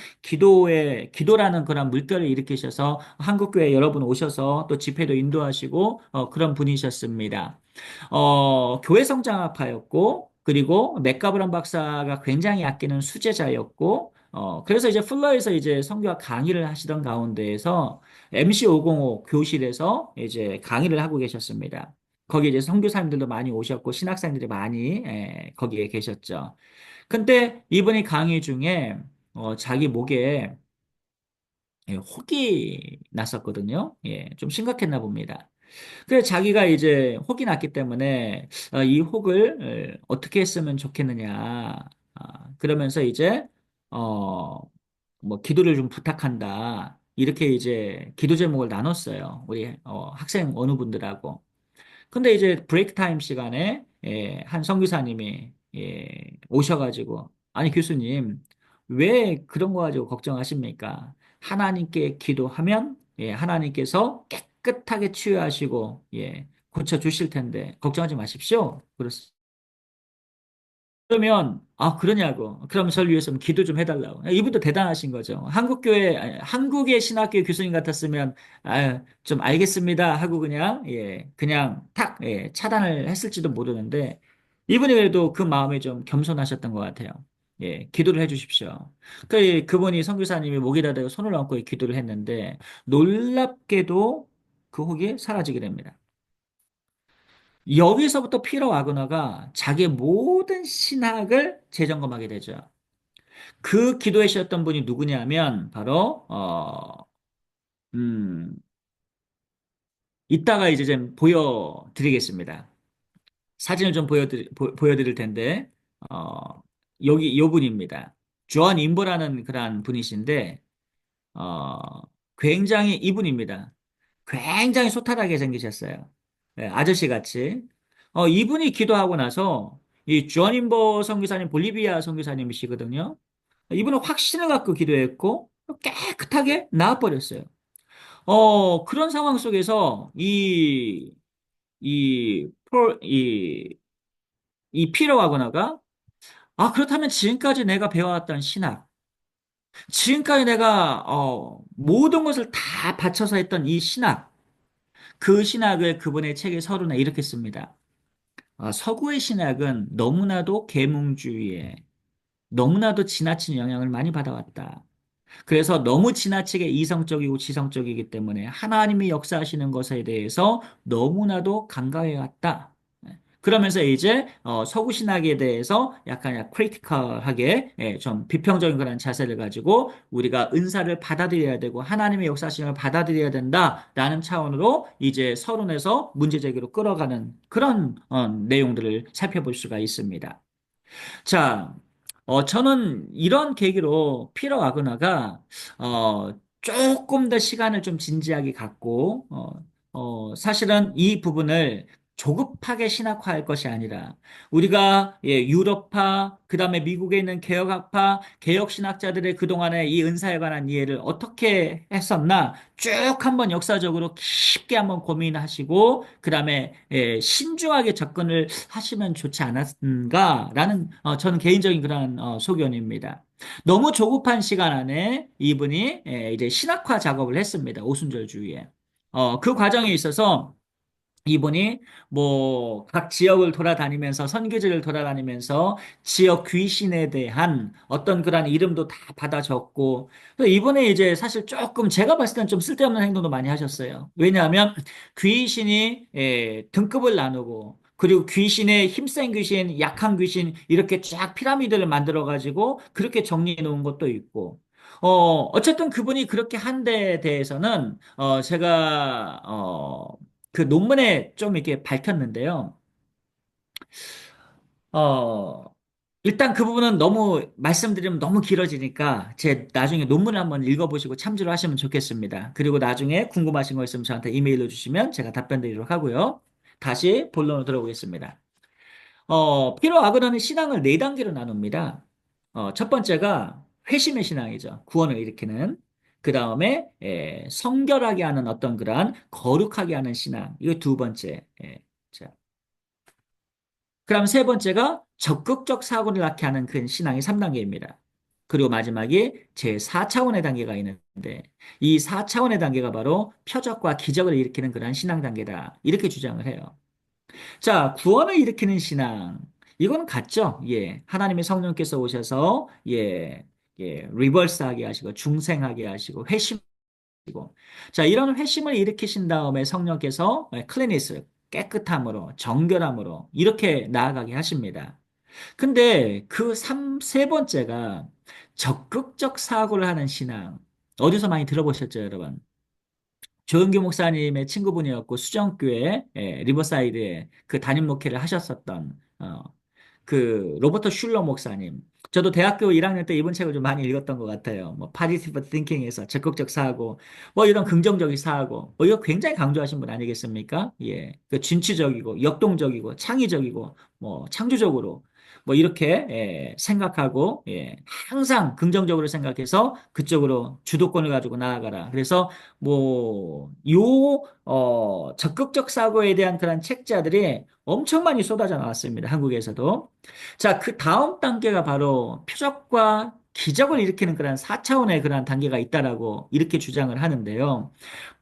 [SPEAKER 1] 기도라는 그런 물결을 일으키셔서 한국교회 여러분 오셔서 또 집회도 인도하시고, 그런 분이셨습니다. 교회 성장학파였고, 그리고 맥가브란 박사가 굉장히 아끼는 수제자였고, 그래서 이제 풀러에서 이제 선교학 강의를 하시던 가운데에서 MC505 교실에서 이제 강의를 하고 계셨습니다. 거기 이제 선교사님들도 많이 오셨고, 신학생들이 많이, 거기에 계셨죠. 근데 이분이 강의 중에, 자기 목에 혹이 났었거든요. 예, 좀 심각했나 봅니다. 그래서 자기가 이제 혹이 났기 때문에 이 혹을 어떻게 했으면 좋겠느냐. 그러면서 이제 어, 뭐 기도를 좀 부탁한다. 이렇게 이제 기도 제목을 나눴어요. 우리 학생 어느 분들하고. 근데 이제 브레이크 타임 시간에 한 선교사님이 오셔가지고 아니 교수님 왜 그런 거 가지고 걱정하십니까? 하나님께 기도하면 하나님께서 깨끗하게 치유하시고 고쳐 주실 텐데 걱정하지 마십시오. 그러면 그러냐고. 그럼 저를 위해서 기도 좀 해달라고. 이분도 대단하신 거죠. 아니, 한국의 신학교 교수님 같았으면 좀 알겠습니다 하고 그냥 그냥 탁 차단을 했을지도 모르는데 이분이 그래도 그 마음에 좀 겸손하셨던 것 같아요. 예, 기도를 해주십시오. 그분이 선교사님이 목에다 대고 손을 얹고 기도를 했는데 놀랍게도 그 혹이 사라지게 됩니다. 여기서부터 피러 와그너가 자기의 모든 신학을 재점검하게 되죠. 그 기도에 쉬었던 분이 누구냐면 바로 음, 이따가 이제 좀 보여드리겠습니다. 사진을 좀 보여드릴 텐데 어, 여기 요 분입니다. 존 임보라는 그런 분이신데 어, 굉장히 이분입니다. 굉장히 소탈하게 생기셨어요. 아저씨 같이. 이분이 기도하고 나서 이 주어님보 선교사님 볼리비아 선교사님이시거든요. 이분은 확신을 갖고 기도했고 깨끗하게 나아버렸어요. 그런 상황 속에서 이, 이 피러 와거나가 그렇다면 지금까지 내가 배워왔던 신학, 지금까지 내가 모든 것을 다 바쳐서 했던 이 신학, 그 신학을 그분의 책의 서론에 이렇게 씁니다. 서구의 신학은 너무나도 계몽주의에 너무나도 지나친 영향을 많이 받아왔다. 그래서 너무 지나치게 이성적이고 지성적이기 때문에 하나님이 역사하시는 것에 대해서 너무나도 간과해 왔다. 그러면서 이제 서구 신학에 대해서 약간 크리티컬하게 좀 비평적인 그런 자세를 가지고 우리가 은사를 받아들여야 되고 하나님의 역사심을 받아들여야 된다라는 차원으로 이제 서론에서 문제 제기로 끌어가는 그런 내용들을 살펴볼 수가 있습니다. 자, 저는 이런 계기로 피러 아그나가, 조금 더 시간을 좀 진지하게 갖고, 사실은 이 부분을 조급하게 신학화할 것이 아니라, 우리가, 유럽파, 그 다음에 미국에 있는 개혁학파, 개혁신학자들의 그동안의 이 은사에 관한 이해를 어떻게 했었나, 쭉 한번 역사적으로 깊게 한번 고민하시고, 그 다음에, 신중하게 접근을 하시면 좋지 않았는가라는 저는 개인적인 그런 소견입니다. 너무 조급한 시간 안에 이분이 이제 신학화 작업을 했습니다. 오순절주의에. 그 과정에 있어서 이분이 뭐 각 지역을 돌아다니면서 선교지를 돌아다니면서 지역 귀신에 대한 어떤 그런 이름도 다 받아 적고 그래서 이분이 이제 사실 조금 제가 봤을 때는 좀 쓸데없는 행동도 많이 하셨어요. 왜냐하면 귀신이 등급을 나누고 그리고 귀신의 힘센 귀신, 약한 귀신 이렇게 쫙 피라미드를 만들어 가지고 그렇게 정리해 놓은 것도 있고 어쨌든 그분이 그렇게 한 데에 대해서는 제가 그 논문에 좀 이렇게 밝혔는데요. 어, 일단 그 부분은 너무 말씀드리면 너무 길어지니까 제 나중에 논문을 한번 읽어보시고 참조를 하시면 좋겠습니다. 그리고 나중에 궁금하신 거 있으면 저한테 이메일로 주시면 제가 답변 드리도록 하고요. 다시 본론으로 들어보겠습니다. 피로 아그라는 신앙을 네 단계로 나눕니다. 첫 번째가 회심의 신앙이죠. 구원을 일으키는. 그 다음에 성결하게 하는 어떤 그러한 거룩하게 하는 신앙. 이거 두 번째. 자, 그럼 세 번째가 적극적 사고를 낳게 하는 그 신앙이 3단계입니다. 그리고 마지막이 제 4차원의 단계가 있는데 이 4차원의 단계가 바로 표적과 기적을 일으키는 그러한 신앙 단계다. 이렇게 주장을 해요. 자, 구원을 일으키는 신앙. 이건 같죠? 예. 하나님의 성령께서 오셔서, 리버스하게 하시고, 중생하게 하시고, 회심하시고. 자, 이런 회심을 일으키신 다음에 성령께서 클리니스, 깨끗함으로, 정결함으로, 이렇게 나아가게 하십니다. 근데 그 세 번째가 적극적 사고를 하는 신앙. 어디서 많이 들어보셨죠, 여러분? 조은교 목사님의 친구분이었고 수정교회 리버사이드에 그 담임 목회를 하셨었던 그 로버트 슐러 목사님. 저도 대학교 1학년 때 이분 책을 좀 많이 읽었던 것 같아요. 뭐 파지티브 띵킹에서 적극적 사고, 뭐 이런 긍정적인 사고, 뭐 이거 굉장히 강조하신 분 아니겠습니까? 예, 그 진취적이고 역동적이고 창의적이고 뭐 창조적으로 뭐 이렇게 생각하고 항상 긍정적으로 생각해서 그쪽으로 주도권을 가지고 나아가라. 그래서 적극적 사고에 대한 그런 책자들이 엄청 많이 쏟아져 나왔습니다. 한국에서도. 자, 그 다음 단계가 바로 표적과 기적을 일으키는 그런 4차원의 그런 단계가 있다라고 이렇게 주장을 하는데요.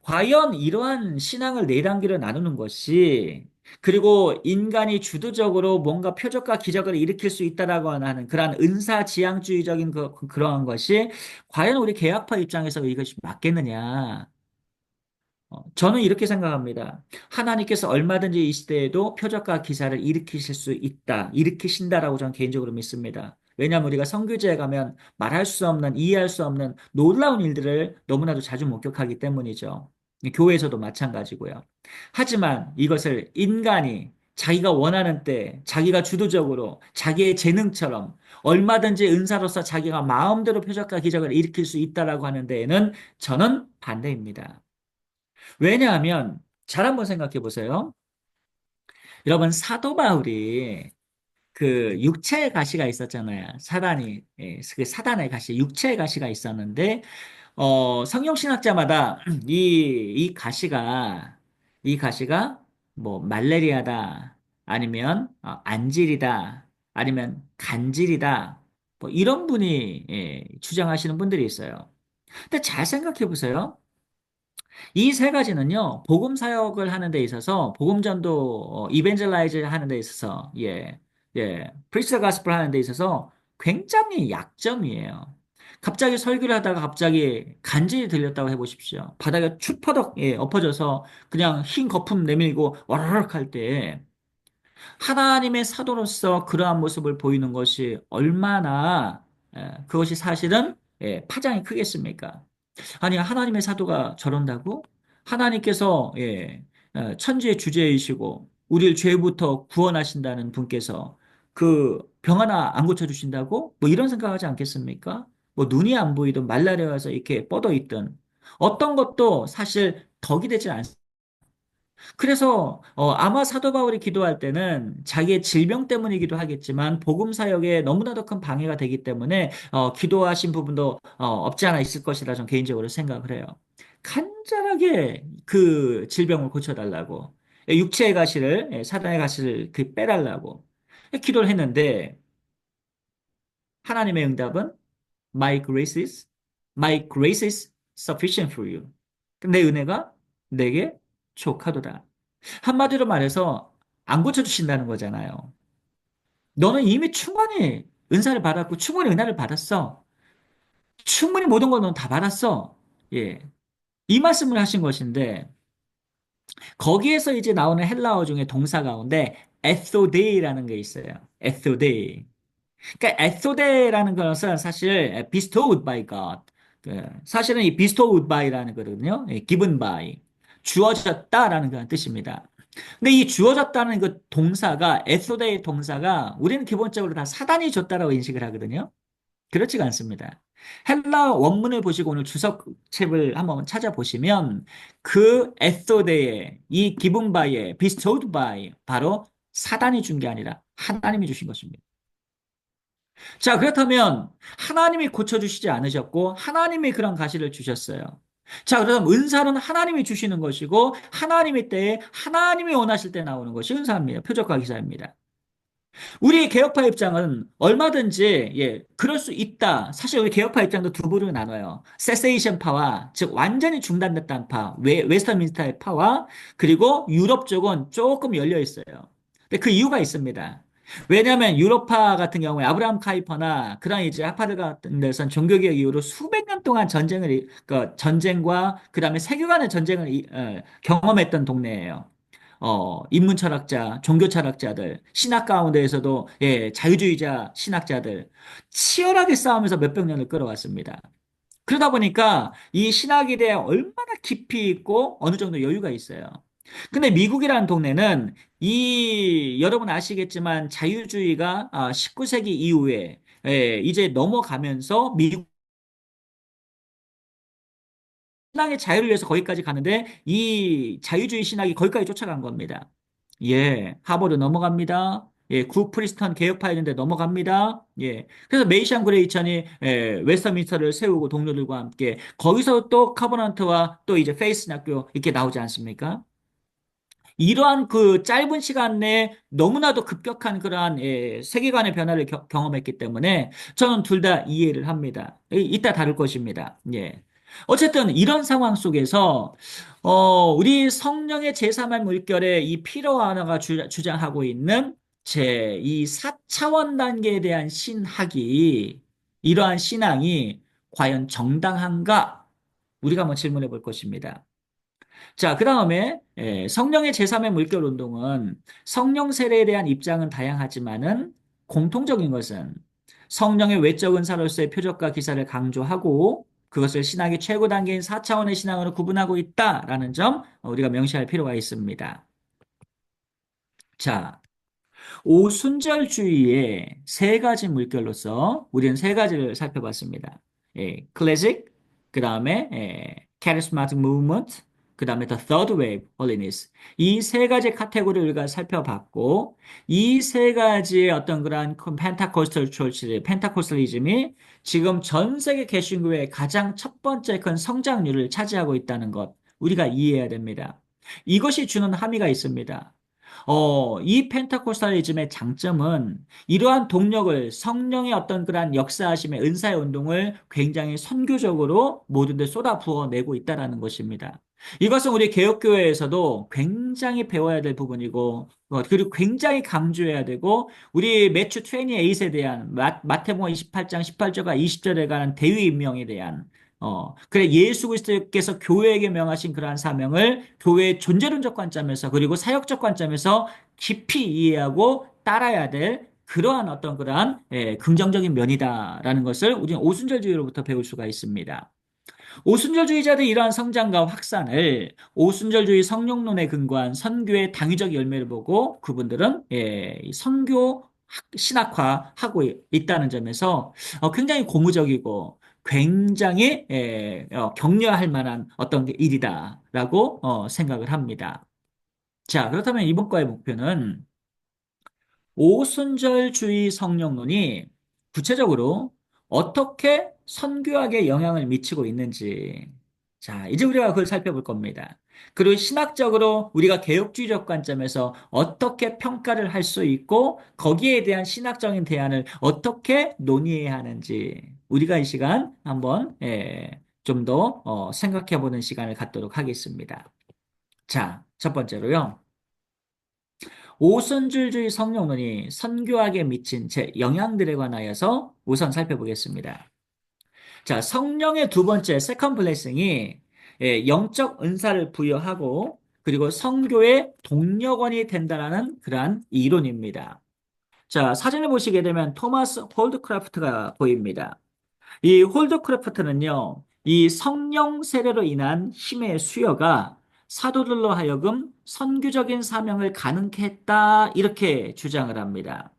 [SPEAKER 1] 과연 이러한 신앙을 네 단계로 나누는 것이 그리고 인간이 주도적으로 뭔가 표적과 기적을 일으킬 수 있다라고 하는 그러한 은사지향주의적인 그러한 것이 과연 우리 개혁파 입장에서 이것이 맞겠느냐? 저는 이렇게 생각합니다. 하나님께서 얼마든지 이 시대에도 표적과 기사를 일으키실 수 있다, 일으키신다라고 저는 개인적으로 믿습니다. 왜냐하면 우리가 선교지에 가면 말할 수 없는, 이해할 수 없는 놀라운 일들을 너무나도 자주 목격하기 때문이죠. 교회에서도 마찬가지고요. 하지만 이것을 인간이 자기가 원하는 때, 자기가 주도적으로, 자기의 재능처럼 얼마든지 은사로서 자기가 마음대로 표적과 기적을 일으킬 수 있다라고 하는 데에는 저는 반대입니다. 왜냐하면 잘 한번 생각해 보세요. 여러분 사도 바울이 그 육체의 가시가 있었잖아요. 그 사단의 가시, 육체의 가시가 있었는데 성경 신학자마다 이 가시가 이 가시가 뭐 말레리아다 아니면 안질이다 아니면 간질이다 뭐 이런 분이 주장하시는 분들이 있어요. 근데 잘 생각해 보세요. 이 세 가지는요, 복음 사역을 하는 데 있어서, 복음 전도, 이벤젤라이즈 하는 데 있어서, 프리스트 가스펠 하는 데 있어서 굉장히 약점이에요. 갑자기 설교를 하다가 갑자기 간질이 들렸다고 해보십시오. 바닥에 축퍼덕, 엎어져서 그냥 흰 거품 내밀고 와르르 할 때, 하나님의 사도로서 그러한 모습을 보이는 것이 얼마나, 그것이 사실은, 파장이 크겠습니까? 아니, 하나님의 사도가 저런다고? 하나님께서, 천지의 주제이시고, 우리를 죄부터 구원하신다는 분께서 그 병 하나 안 고쳐주신다고? 뭐 이런 생각하지 않겠습니까? 뭐 눈이 안 보이든 말라리아에서 이렇게 뻗어 있든 어떤 것도 사실 덕이 되지 않습니다. 그래서 아마 사도 바울이 기도할 때는 자기의 질병 때문이기도 하겠지만 복음 사역에 너무나도 큰 방해가 되기 때문에 기도하신 부분도 없지 않아 있을 것이라 저는 개인적으로 생각을 해요. 간절하게 그 질병을 고쳐달라고 육체의 가시를 사단의 가시를 그 빼달라고 기도를 했는데 하나님의 응답은 My grace is sufficient for you. 내 은혜가 내게 족하도다. 한마디로 말해서 안 고쳐주신다는 거잖아요. 너는 이미 충분히 은사를 받았고 충분히 은혜를 받았어. 충분히 모든 걸 넌 다 받았어. 예. 이 말씀을 하신 것인데 거기에서 이제 나오는 헬라어 중에 동사 가운데 에소데이라는 게 있어요. 에소데이. 그러니까 에소데라는 것은 사실 bestowed by God. 사실은 이 bestowed by라는 거거든요. given by. 주어졌다라는 그런 뜻입니다. 근데 이 주어졌다는 그 동사가 에소데의 동사가 우리는 기본적으로 다 사단이 줬다라고 인식을 하거든요. 그렇지가 않습니다. 헬라 원문을 보시고 오늘 주석책을 한번 찾아보시면 그 에소데의 이 given by의 bestowed by 바로 사단이 준 게 아니라 하나님이 주신 것입니다. 자, 그렇다면 하나님이 고쳐주시지 않으셨고 하나님이 그런 가시를 주셨어요. 자, 그럼 은사는 하나님이 주시는 것이고 하나님의 때에 하나님이 원하실 때 나오는 것이 은사입니다. 표적과 기사입니다. 우리 개혁파 입장은 얼마든지 그럴 수 있다. 사실 우리 개혁파 입장도 두 부류로 나눠요. 세세이션 파와 즉 완전히 중단됐다는 파, 웨스터민스터의 파와 그리고 유럽 쪽은 조금 열려 있어요. 근데 그 이유가 있습니다. 왜냐하면 유럽파 같은 경우에 아브라함 카이퍼나 그런 이제 하파드 같은 데서는 종교개혁 이후로 수백 년 동안 그 전쟁과 그다음에 세계 간의 전쟁을 경험했던 동네예요. 인문 철학자, 종교 철학자들, 신학 가운데에서도 자유주의자 신학자들 치열하게 싸우면서 몇백 년을 끌어왔습니다. 그러다 보니까 이 신학에 대해 얼마나 깊이 있고 어느 정도 여유가 있어요. 근데 미국이라는 동네는 이 여러분 아시겠지만 자유주의가 19세기 이후에 이제 넘어가면서 미국 신앙의 자유를 위해서 거기까지 가는데 이 자유주의 신학이 거기까지 쫓아간 겁니다. 예, 하버드 넘어갑니다. 예, 구 프리스턴 개혁파 있는데 넘어갑니다. 예, 그래서 메이션 그레이천이 웨스터민스터를 세우고 동료들과 함께 거기서 또 커버넌트와 또 이제 페이스 학교 이렇게 나오지 않습니까? 이러한 그 짧은 시간 내에 너무나도 급격한 그러한 세계관의 변화를 경험했기 때문에 저는 둘 다 이해를 합니다. 이따 다룰 것입니다. 예. 어쨌든 이런 상황 속에서 우리 성령의 제3의 물결의 이 피로 하나가 주장하고 있는 이 4차원 단계에 대한 신학이 이러한 신앙이 과연 정당한가? 우리가 한번 질문해 볼 것입니다. 자, 그 다음에 성령의 제3의 물결 운동은 성령 세례에 대한 입장은 다양하지만은 공통적인 것은 성령의 외적 은사로서의 표적과 기사를 강조하고 그것을 신학의 최고 단계인 4차원의 신앙으로 구분하고 있다라는 점 우리가 명시할 필요가 있습니다. 자, 오순절주의의 세 가지 물결로서 우리는 세 가지를 살펴봤습니다. 클래식, 그 다음에 charismatic movement, 그 다음에 the third wave holiness. 이 세 가지 카테고리를 우리가 살펴봤고, 이 세 가지의 어떤 그러한 펜타코스탈 처치, 펜타코스탈리즘이 지금 전 세계 개신교의 가장 첫 번째 큰 성장률을 차지하고 있다는 것, 우리가 이해해야 됩니다. 이것이 주는 함의가 있습니다. 이 펜타코스탈리즘의 장점은 이러한 동력을 성령의 어떤 그러한 역사하심의 은사의 운동을 굉장히 선교적으로 모든 데 쏟아 부어내고 있다는 것입니다. 이것은 우리 개혁교회에서도 굉장히 배워야 될 부분이고, 그리고 굉장히 강조해야 되고, 우리 매추 28에 대한, 마태복음 28장 18절과 20절에 관한 대위 임명에 대한, 그래, 예수 그리스도께서 교회에게 명하신 그러한 사명을 교회의 존재론적 관점에서 그리고 사역적 관점에서 깊이 이해하고 따라야 될 그러한 어떤 그러한 긍정적인 면이다라는 것을 우리는 오순절주의로부터 배울 수가 있습니다. 오순절주의자들이 이러한 성장과 확산을 오순절주의 성령론에 근거한 선교의 당위적 열매를 보고 그분들은 이 선교 신학화하고 있다는 점에서 굉장히 고무적이고 굉장히 격려할 만한 어떤 일이다라고 생각을 합니다. 자, 그렇다면 이번 과의 목표는 오순절주의 성령론이 구체적으로 어떻게 선교학에 영향을 미치고 있는지. 자, 이제 우리가 그걸 살펴볼 겁니다. 그리고 신학적으로 우리가 개혁주의적 관점에서 어떻게 평가를 할 수 있고 거기에 대한 신학적인 대안을 어떻게 논의해야 하는지 우리가 이 시간 한번 좀 더 생각해 보는 시간을 갖도록 하겠습니다. 자, 첫 번째로요. 오순절주의 성령론이 선교학에 미친 제 영향들에 관하여서 우선 살펴보겠습니다. 자, 성령의 두 번째 세컨 블레싱이 영적 은사를 부여하고 그리고 선교의 동력원이 된다라는 그러한 이론입니다. 자, 사진을 보시게 되면 토마스 홀드크래프트가 보입니다. 이 홀드크래프트는요, 이 성령 세례로 인한 힘의 수여가 사도들로 하여금 선교적인 사명을 가능케 했다, 이렇게 주장을 합니다.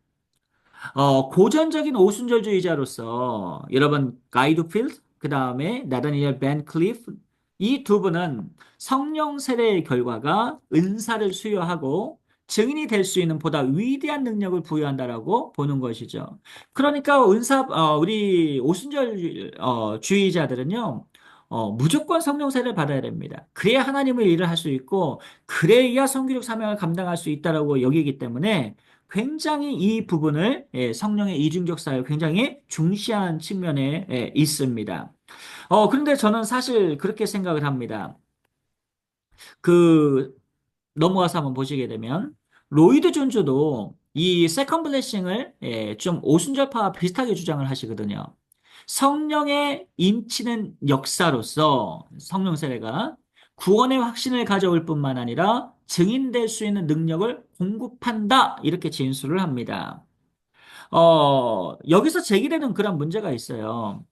[SPEAKER 1] 고전적인 오순절주의자로서 여러분 가이드필드 그 다음에 나다니엘 벤 클리프 이 두 분은 성령 세례의 결과가 은사를 수여하고 증인이 될 수 있는 보다 위대한 능력을 부여한다라고 보는 것이죠. 그러니까 우리 오순절 주의자들은요. 무조건 성령 세례를 받아야 됩니다. 그래야 하나님의 일을 할 수 있고 그래야 성교적 사명을 감당할 수 있다라고 여기기 때문에 굉장히 이 부분을 성령의 이중적 사역을 굉장히 중시하는 측면에 있습니다. 그런데 저는 사실 그렇게 생각을 합니다. 그 넘어가서 한번 보시게 되면 로이드 존즈도 이 세컨 블레싱을 좀 오순절파와 비슷하게 주장을 하시거든요. 성령의 인치는 역사로서 성령 세례가 구원의 확신을 가져올 뿐만 아니라 증인될 수 있는 능력을 공급한다. 이렇게 진술을 합니다. 여기서 제기되는 그런 문제가 있어요.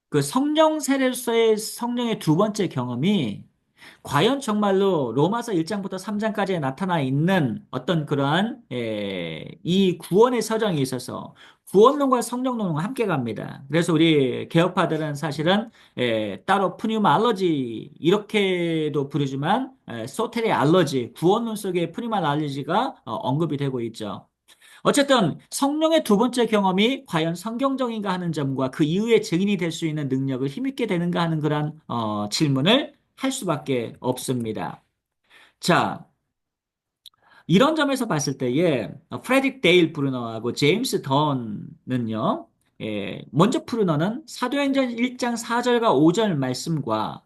[SPEAKER 1] 그 성령 세례로서의 성령의 두 번째 경험이 과연 정말로 로마서 1장부터 3장까지에 나타나 있는 어떤 그러한 이 구원의 서정에 있어서 구원론과 성령론과 함께 갑니다. 그래서 우리 개혁파들은 사실은 따로 푸뉴마알러지 이렇게도 부르지만 소테리 알러지 구원론 속에 푸뉴마알러지가 언급이 되고 있죠. 어쨌든 성령의 두 번째 경험이 과연 성경적인가 하는 점과 그 이후에 증인이 될 수 있는 능력을 힘있게 되는가 하는 그런 질문을 할 수밖에 없습니다. 자, 이런 점에서 봤을 때에 프레딕 데일 브루너하고 제임스 던은요. 먼저 브루너는 사도행전 1장 4절과 5절 말씀과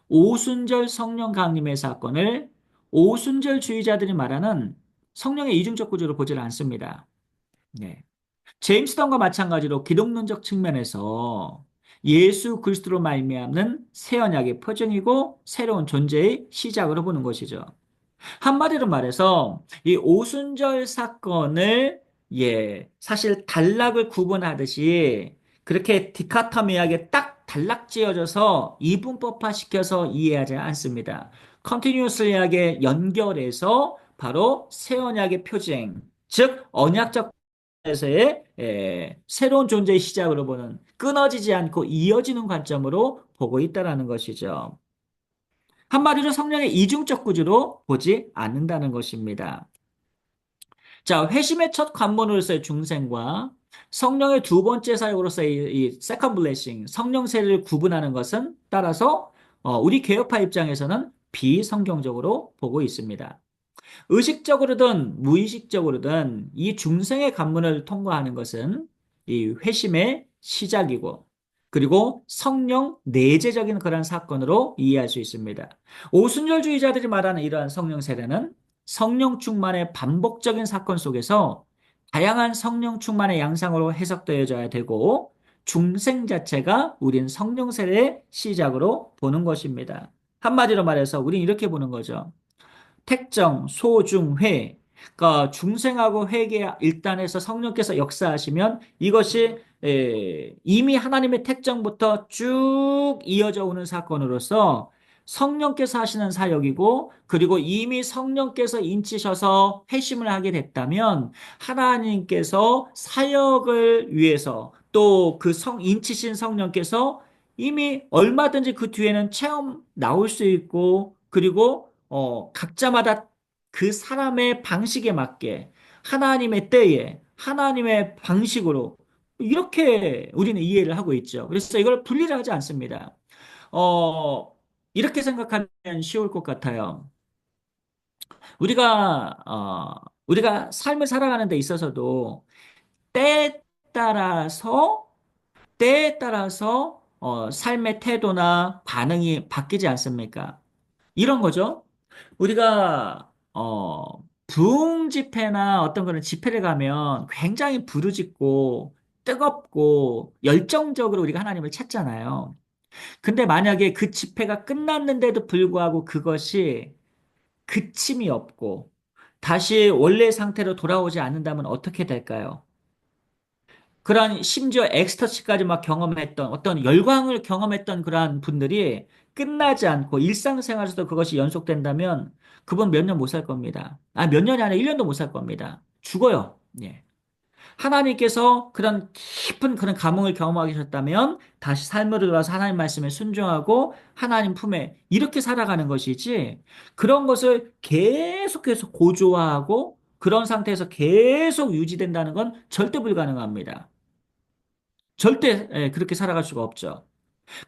[SPEAKER 1] 오순절 성령 강림의 사건을 오순절주의자들이 말하는 성령의 이중적 구조로 보질 않습니다. 네. 제임스 던과 마찬가지로 기독론적 측면에서 예수 그리스도로 말미암는 새 언약의 표징이고 새로운 존재의 시작으로 보는 것이죠. 한마디로 말해서 이 오순절 사건을 사실 단락을 구분하듯이 그렇게 디카토미하게 딱 단락지어져서 이분법화 시켜서 이해하지 않습니다. 컨티뉴어스리하게 연결해서 바로 새 언약의 표징, 즉 언약적 에서의 새로운 존재의 시작으로 보는 끊어지지 않고 이어지는 관점으로 보고 있다는 것이죠. 한마디로 성령의 이중적 구조로 보지 않는다는 것입니다. 자, 회심의 첫 관문으로서의 중생과 성령의 두 번째 사역으로서의 이 세컨 블레싱, 성령 세례를 구분하는 것은 따라서 우리 개혁파 입장에서는 비성경적으로 보고 있습니다. 의식적으로든 무의식적으로든 이 중생의 관문을 통과하는 것은 이 회심의 시작이고 그리고 성령 내재적인 그런 사건으로 이해할 수 있습니다. 오순절주의자들이 말하는 이러한 성령 세례는 성령 충만의 반복적인 사건 속에서 다양한 성령 충만의 양상으로 해석되어져야 되고 중생 자체가 우린 성령 세례의 시작으로 보는 것입니다. 한마디로 말해서 우린 이렇게 보는 거죠. 택정, 소중, 회. 그러니까 중생하고 회계 일단에서 성령께서 역사하시면 이것이 이미 하나님의 택정부터 쭉 이어져 오는 사건으로서 성령께서 하시는 사역이고 그리고 이미 성령께서 인치셔서 회심을 하게 됐다면 하나님께서 사역을 위해서 또 그 인치신 성령께서 이미 얼마든지 그 뒤에는 체험 나올 수 있고 그리고 각자마다 그 사람의 방식에 맞게 하나님의 때에 하나님의 방식으로 이렇게 우리는 이해를 하고 있죠. 그래서 이걸 분리를 하지 않습니다. 어, 이렇게 생각하면 쉬울 것 같아요. 우리가 삶을 살아가는 데 있어서도 때에 따라서 때에 따라서 삶의 태도나 반응이 바뀌지 않습니까? 이런 거죠. 우리가 부흥 집회나 어떤 그런 집회를 가면 굉장히 부르짖고 뜨겁고 열정적으로 우리가 하나님을 찾잖아요. 근데 만약에 그 집회가 끝났는데도 불구하고 그것이 그침이 없고 다시 원래 상태로 돌아오지 않는다면 어떻게 될까요? 그러한 심지어 엑스터치까지 막 경험했던 어떤 열광을 경험했던 그러한 분들이 끝나지 않고 일상생활에서도 그것이 연속된다면 그분 몇 년 못 살 겁니다. 아, 몇 년이 아니라 1년도 못 살 겁니다. 죽어요. 예. 하나님께서 그런 깊은 그런 감흥을 경험하게 하셨다면 다시 삶으로 돌아와서 하나님 말씀에 순종하고 하나님 품에 이렇게 살아가는 것이지 그런 것을 계속해서 고조화하고 그런 상태에서 계속 유지된다는 건 절대 불가능합니다. 절대 그렇게 살아갈 수가 없죠.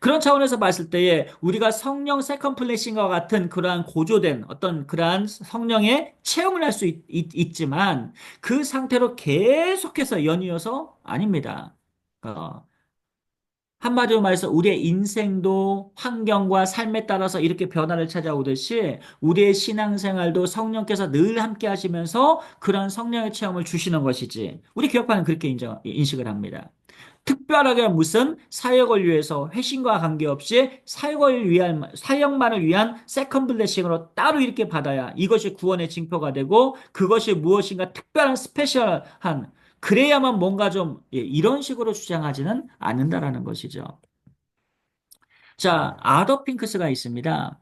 [SPEAKER 1] 그런 차원에서 봤을 때에 우리가 성령 세컨 플래싱과 같은 그러한 고조된 어떤 그러한 성령의 체험을 할 수 있지만 그 상태로 계속해서 연이어서 아닙니다. 어, 한마디로 말해서 우리의 인생도 환경과 삶에 따라서 이렇게 변화를 찾아오듯이 우리의 신앙생활도 성령께서 늘 함께 하시면서 그런 성령의 체험을 주시는 것이지. 우리 교육파는 그렇게 인식을 합니다. 특별하게 무슨 사역을 위해서 회심과 관계없이 사역만을 위한 세컨 블레싱으로 따로 이렇게 받아야 이것이 구원의 징표가 되고 그것이 무엇인가 특별한 스페셜한 그래야만 뭔가 좀 이런 식으로 주장하지는 않는다라는 것이죠. 자, 아더 핑크스가 있습니다.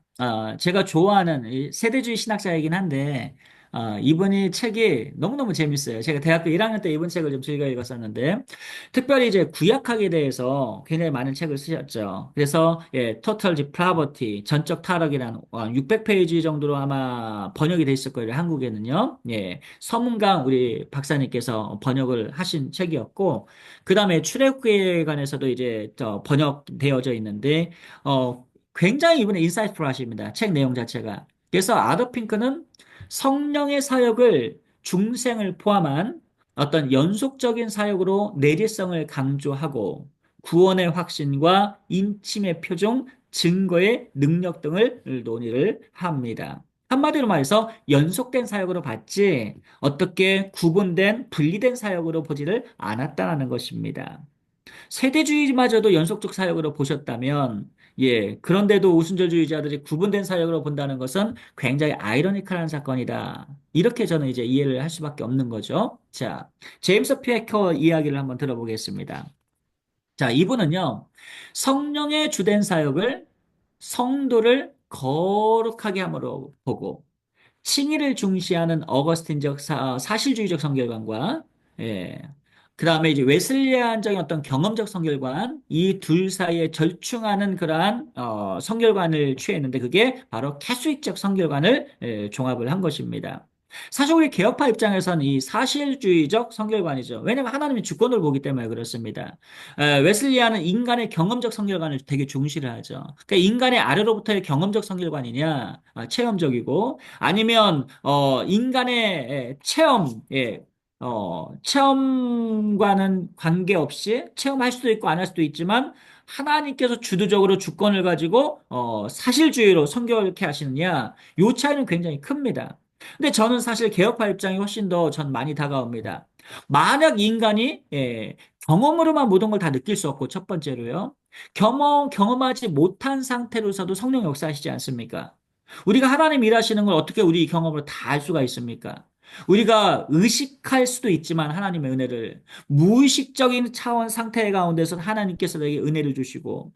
[SPEAKER 1] 제가 좋아하는 세대주의 신학자이긴 한데, 이분이 책이 너무너무 재밌어요. 제가 대학교 1학년 때 이분 책을 좀 즐겨 읽었었는데, 특별히 이제 구약학에 대해서 굉장히 많은 책을 쓰셨죠. 그래서, Total Depravity, 전적 타락이라는 600페이지 정도로 아마 번역이 돼 있을 거예요. 한국에는요. 예, 서문강 우리 박사님께서 번역을 하신 책이었고, 그 다음에 출애굽기에 관해서도 이제 번역되어져 있는데, 굉장히 이번에 인사이트풀 하십니다. 책 내용 자체가. 그래서 아더 핑크는 성령의 사역을 중생을 포함한 어떤 연속적인 사역으로 내리성을 강조하고 구원의 확신과 인침의 표정, 증거의 능력 등을 논의를 합니다. 한마디로 말해서 연속된 사역으로 봤지 어떻게 구분된 분리된 사역으로 보지를 않았다는 것입니다. 세대주의마저도 연속적 사역으로 보셨다면, 그런데도 우순절주의자들이 구분된 사역으로 본다는 것은 굉장히 아이러니컬한 사건이다. 이렇게 저는 이제 이해를 할 수밖에 없는 거죠. 자, 제임스 피에커 이야기를 한번 들어보겠습니다. 자, 이분은요, 성령의 주된 사역을 성도를 거룩하게 함으로 보고, 칭의를 중시하는 어거스틴적 사실주의적 성결관과 예. 그다음에 이제 웨슬리안적인 어떤 경험적 성결관 이 둘 사이에 절충하는 그러한 성결관을 취했는데 그게 바로 캐수익적 성결관을 종합을 한 것입니다. 사실 우리 개혁파 입장에서는 이 사실주의적 성결관이죠. 왜냐하면 하나님이 주권을 보기 때문에 그렇습니다. 웨슬리안은 인간의 경험적 성결관을 되게 중시를 하죠. 그러니까 인간의 아래로부터의 경험적 성결관이냐, 체험적이고, 아니면 인간의 체험과는 관계없이 체험할 수도 있고 안 할 수도 있지만 하나님께서 주도적으로 주권을 가지고 사실주의로 성결케 하시느냐, 요 차이는 굉장히 큽니다. 근데 저는 사실 개혁파 입장이 훨씬 더 전 많이 다가옵니다. 만약 인간이 경험으로만 모든 걸 다 느낄 수 없고 첫 번째로요. 경험하지 못한 상태로서도 성령 역사하시지 않습니까? 우리가 하나님 일하시는 걸 어떻게 우리 경험으로 다 알 수가 있습니까? 우리가 의식할 수도 있지만 하나님의 은혜를 무의식적인 차원 상태 가운데서 하나님께서 내게 은혜를 주시고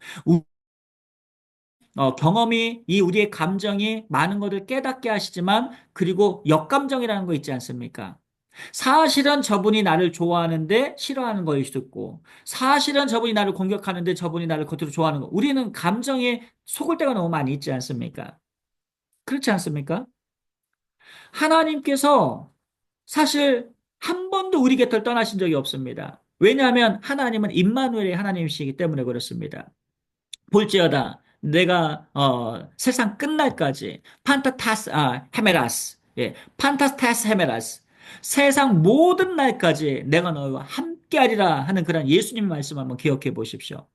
[SPEAKER 1] 경험이 이 우리의 감정이 많은 것을 깨닫게 하시지만 그리고 역감정이라는 거 있지 않습니까? 사실은 저분이 나를 좋아하는데 싫어하는 거일 수도 있고 사실은 저분이 나를 공격하는데 저분이 나를 겉으로 좋아하는 거 우리는 감정에 속을 때가 너무 많이 있지 않습니까? 그렇지 않습니까? 하나님께서 사실 한 번도 우리 곁을 떠나신 적이 없습니다. 왜냐하면 하나님은 임마누엘의 하나님이시기 때문에 그렇습니다. 볼지어다 내가 세상 끝날까지 헤메라스 판타스타스 헤메라스 세상 모든 날까지 내가 너희와 함께하리라 하는 그런 예수님 말씀 한번 기억해 보십시오.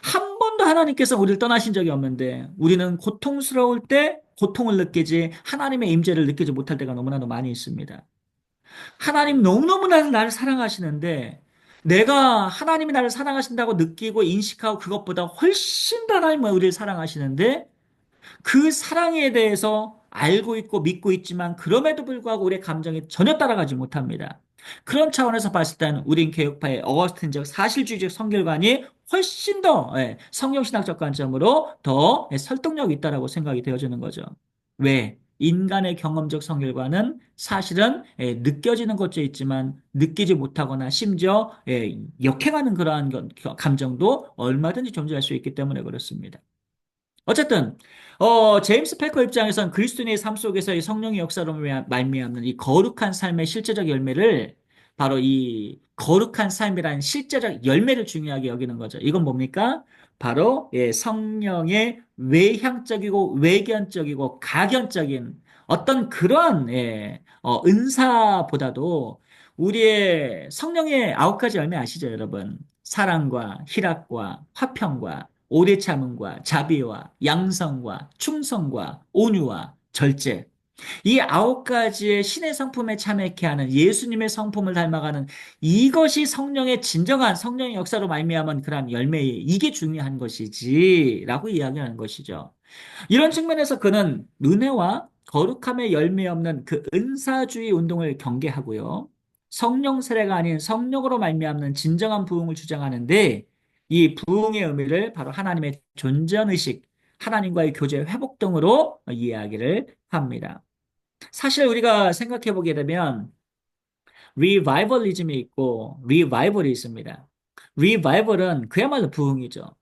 [SPEAKER 1] 한 번도 하나님께서 우리를 떠나신 적이 없는데 우리는 고통스러울 때 고통을 느끼지 하나님의 임재를 느끼지 못할 때가 너무나도 많이 있습니다. 하나님 너무너무나 나를 사랑하시는데 내가 하나님이 나를 사랑하신다고 느끼고 인식하고 그것보다 훨씬 더 하나님은 우리를 사랑하시는데 그 사랑에 대해서 알고 있고 믿고 있지만 그럼에도 불구하고 우리의 감정이 전혀 따라가지 못합니다. 그런 차원에서 봤을 때는 우린 개혁파의 어거스틴적 사실주의적 선결관이 훨씬 더 성경신학적 관점으로 더 설득력이 있다라고 생각이 되어지는 거죠. 왜? 인간의 경험적 선결관은 사실은 느껴지는 것도 있지만 느끼지 못하거나 심지어 역행하는 그러한 감정도 얼마든지 존재할 수 있기 때문에 그렇습니다. 어쨌든 제임스 패커 입장에선 그리스도인의 삶 속에서의 성령의 역사로 말미암는 이 거룩한 삶의 실제적 열매를 바로 이 거룩한 삶이라는 실제적 열매를 중요하게 여기는 거죠. 이건 뭡니까? 바로 성령의 외향적이고 외견적이고 가견적인 어떤 그런 은사보다도 우리의 성령의 9가지 열매 아시죠, 여러분? 사랑과 희락과 화평과 오래 참음과 자비와 양성과 충성과 온유와 절제. 이 9가지의 신의 성품에 참여케 하는 예수님의 성품을 닮아가는 이것이 성령의 진정한 성령의 역사로 말미암은 그러한 열매에 이게 중요한 것이지라고 이야기하는 것이죠. 이런 측면에서 그는 은혜와 거룩함의 열매 없는 그 은사주의 운동을 경계하고요. 성령 세례가 아닌 성령으로 말미암는 진정한 부흥을 주장하는데 이 부흥의 의미를 바로 하나님의 존재한 의식, 하나님과의 교제 회복 등으로 이야기를 합니다. 사실 우리가 생각해 보게 되면 리바이벌리즘이 있고 리바이벌이 있습니다. 리바이벌은 그야말로 부흥이죠.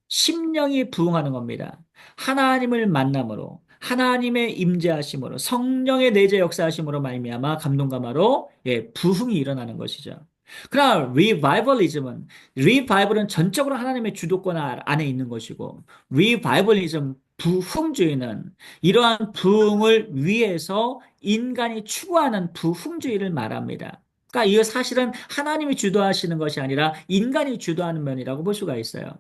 [SPEAKER 1] 심령이 부흥하는 겁니다. 하나님을 만남으로 하나님의 임재하심으로 성령의 내재 역사하심으로 말미암아 감동감화로 부흥이 일어나는 것이죠. 그러나 리바이벌은 전적으로 하나님의 주도권 안에 있는 것이고 리바이벌리즘 부흥주의는 이러한 부흥을 위해서 인간이 추구하는 부흥주의를 말합니다. 그러니까 이거 사실은 하나님이 주도하시는 것이 아니라 인간이 주도하는 면이라고 볼 수가 있어요.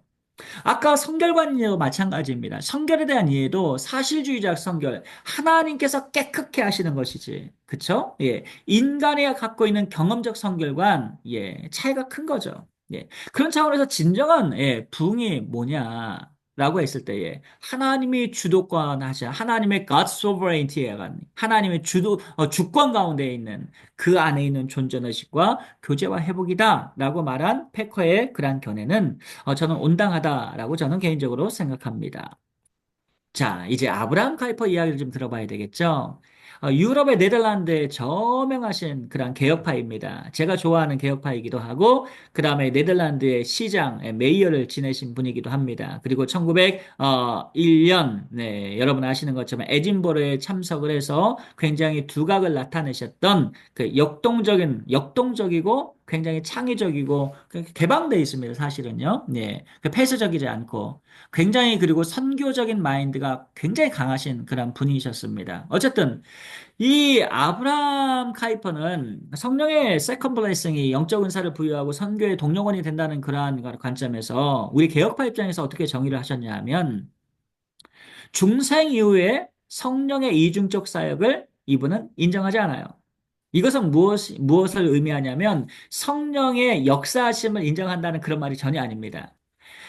[SPEAKER 1] 아까 성결관계도 마찬가지입니다. 성결에 대한 이해도 사실주의적 성결, 하나님께서 깨끗게 하시는 것이지. 그쵸? 예. 인간이 갖고 있는 경험적 성결관, 차이가 큰 거죠. 그런 차원에서 진정한, 부흥이 뭐냐라고 했을 때에, 하나님이 주도권 하자, 하나님의 God sovereignty에 관, 하나님의 주권 가운데 있는 그 안에 있는 존재의식과 교제와 회복이다라고 말한 패커의 그러한 견해는 저는 온당하다라고 저는 개인적으로 생각합니다. 자, 이제 아브라함 카이퍼 이야기를 좀 들어봐야 되겠죠? 유럽의 네덜란드에 저명하신 그런 개혁파입니다. 제가 좋아하는 개혁파이기도 하고, 그 다음에 네덜란드의 시장, 메이어를 지내신 분이기도 합니다. 그리고 1901년, 네, 여러분 아시는 것처럼 에딘버러에 참석을 해서 굉장히 두각을 나타내셨던 그 역동적이고 굉장히 창의적이고 개방되어 있습니다. 사실은요. 네, 그 폐쇄적이지 않고. 굉장히 그리고 선교적인 마인드가 굉장히 강하신 그런 분이셨습니다. 어쨌든 이 아브라함 카이퍼는 성령의 세컨 블레싱이 영적 은사를 부여하고 선교의 동력원이 된다는 그러한 관점에서 우리 개혁파 입장에서 어떻게 정의를 하셨냐 하면 중생 이후에 성령의 이중적 사역을 이분은 인정하지 않아요. 이것은 무엇을 의미하냐면 성령의 역사하심을 인정한다는 그런 말이 전혀 아닙니다.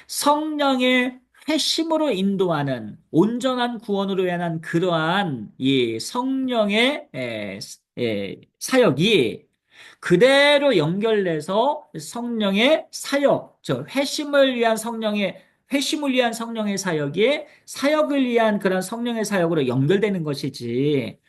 [SPEAKER 1] 성령의 회심으로 인도하는 온전한 구원으로 인한 그러한 이 성령의 사역이 그대로 연결돼서 성령의 사역, 회심을 위한 성령의 사역이 사역을 위한 그런 성령의 사역으로 연결되는 것이지,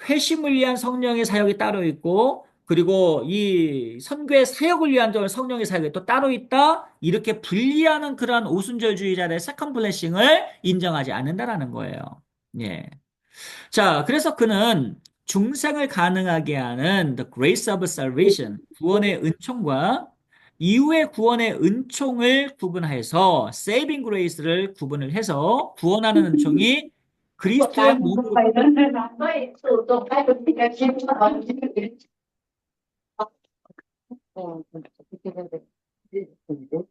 [SPEAKER 1] 회심을 위한 성령의 사역이 따로 있고, 그리고 이 선교의 사역을 위한 성령의 사역이 또 따로 있다? 이렇게 분리하는 그런 오순절주의자의 세컨 블레싱을 인정하지 않는다라는 거예요. 예. 자, 그래서 그는 중생을 가능하게 하는 the grace of salvation, 구원의 은총과 이후의 구원의 은총을 구분해서 saving grace를 구분을 해서 구원하는 은총이 그리스도의 몸으로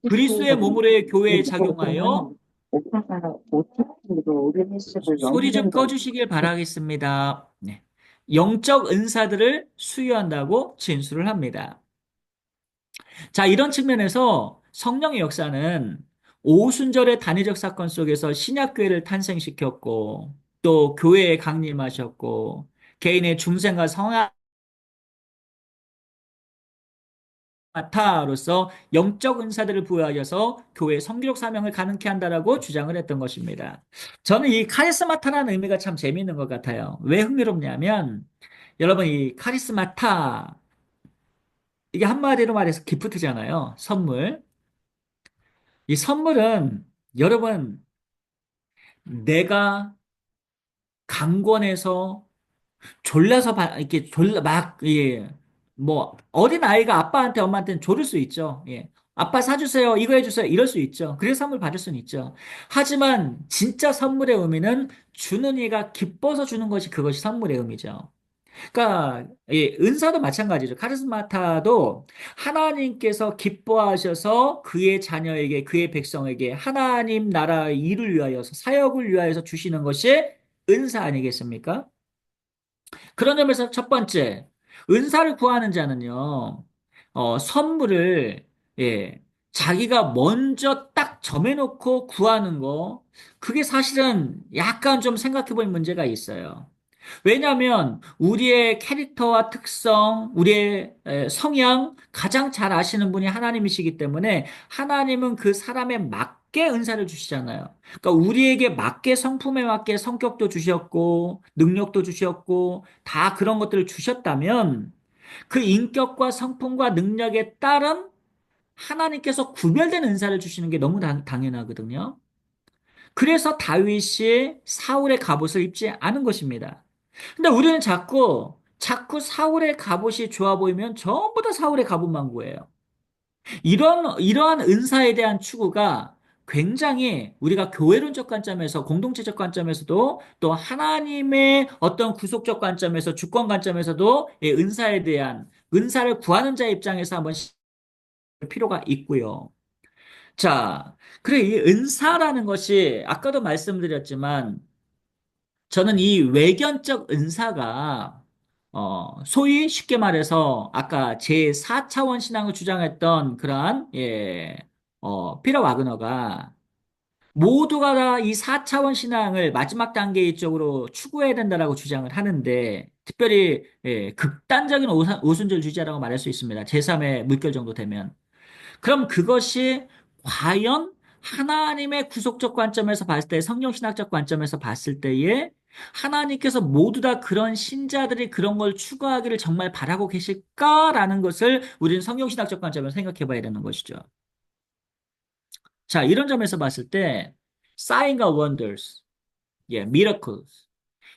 [SPEAKER 1] 그리스도의 몸으로의 교회에 작용하여 소리 좀 꺼주시길 바라겠습니다. 네. 영적 은사들을 수유한다고 진술을 합니다. 자, 이런 측면에서 성령의 역사는 오순절의 단위적 사건 속에서 신약교회를 탄생시켰고, 또 교회에 강림하셨고, 개인의 중생과 성화타로서 영적 은사들을 부여하여서 교회의 성교적 사명을 가능케 한다라고 주장을 했던 것입니다. 저는 이 카리스마타라는 의미가 참 재미있는 것 같아요. 왜 흥미롭냐면, 여러분 이 카리스마타, 이게 한마디로 말해서 기프트잖아요. 선물. 이 선물은 여러분 내가 강권해서 졸라서 이렇게 졸라 막 예. 뭐 어린 아이가 아빠한테 엄마한테는 조를 수 있죠. 예. 아빠 사주세요. 이거 해주세요. 이럴 수 있죠. 그래서 선물 받을 수는 있죠. 하지만 진짜 선물의 의미는 주는 이가 기뻐서 주는 것이 그것이 선물의 의미죠. 그러니까 예, 은사도 마찬가지죠. 카리스마타도 하나님께서 기뻐하셔서 그의 자녀에게 그의 백성에게 하나님 나라의 일을 위하여서 사역을 위하여서 주시는 것이 은사 아니겠습니까? 그런 점에서 첫 번째, 은사를 구하는 자는요, 선물을, 예, 자기가 먼저 딱 정해놓고 구하는 거, 그게 사실은 약간 좀 생각해볼 문제가 있어요. 왜냐하면 우리의 캐릭터와 특성, 우리의 성향 가장 잘 아시는 분이 하나님이시기 때문에 하나님은 그 사람에 맞게 은사를 주시잖아요. 그러니까 우리에게 맞게 성품에 맞게 성격도 주셨고 능력도 주셨고 다 그런 것들을 주셨다면 그 인격과 성품과 능력에 따른 하나님께서 구별된 은사를 주시는 게 너무 당연하거든요. 그래서 다윗이 사울의 갑옷을 입지 않은 것입니다. 근데 우리는 자꾸 사울의 갑옷이 좋아 보이면 전부 다 사울의 갑옷만 구해요. 이러한 은사에 대한 추구가 굉장히 우리가 교회론적 관점에서, 공동체적 관점에서도 또 하나님의 어떤 구속적 관점에서, 주권 관점에서도 이 은사에 대한, 은사를 구하는 자 입장에서 한번 필요가 있고요. 자, 그래, 이 은사라는 것이 아까도 말씀드렸지만 저는 이 외견적 은사가 소위 쉽게 말해서 아까 제4차원 신앙을 주장했던 그러한 피터 와그너가 모두가 다 이 4차원 신앙을 마지막 단계 쪽으로 추구해야 된다라고 주장을 하는데 특별히 극단적인 오순절주의자라고 말할 수 있습니다. 제3의 물결 정도 되면. 그럼 그것이 과연 하나님의 구속적 관점에서 봤을 때, 성경신학적 관점에서 봤을 때에 하나님께서 모두 다 그런 신자들이 그런 걸 추구하기를 정말 바라고 계실까라는 것을 우리는 성경신학적 관점에서 생각해 봐야 되는 것이죠. 자, 이런 점에서 봤을 때, sign과 wonders, miracles,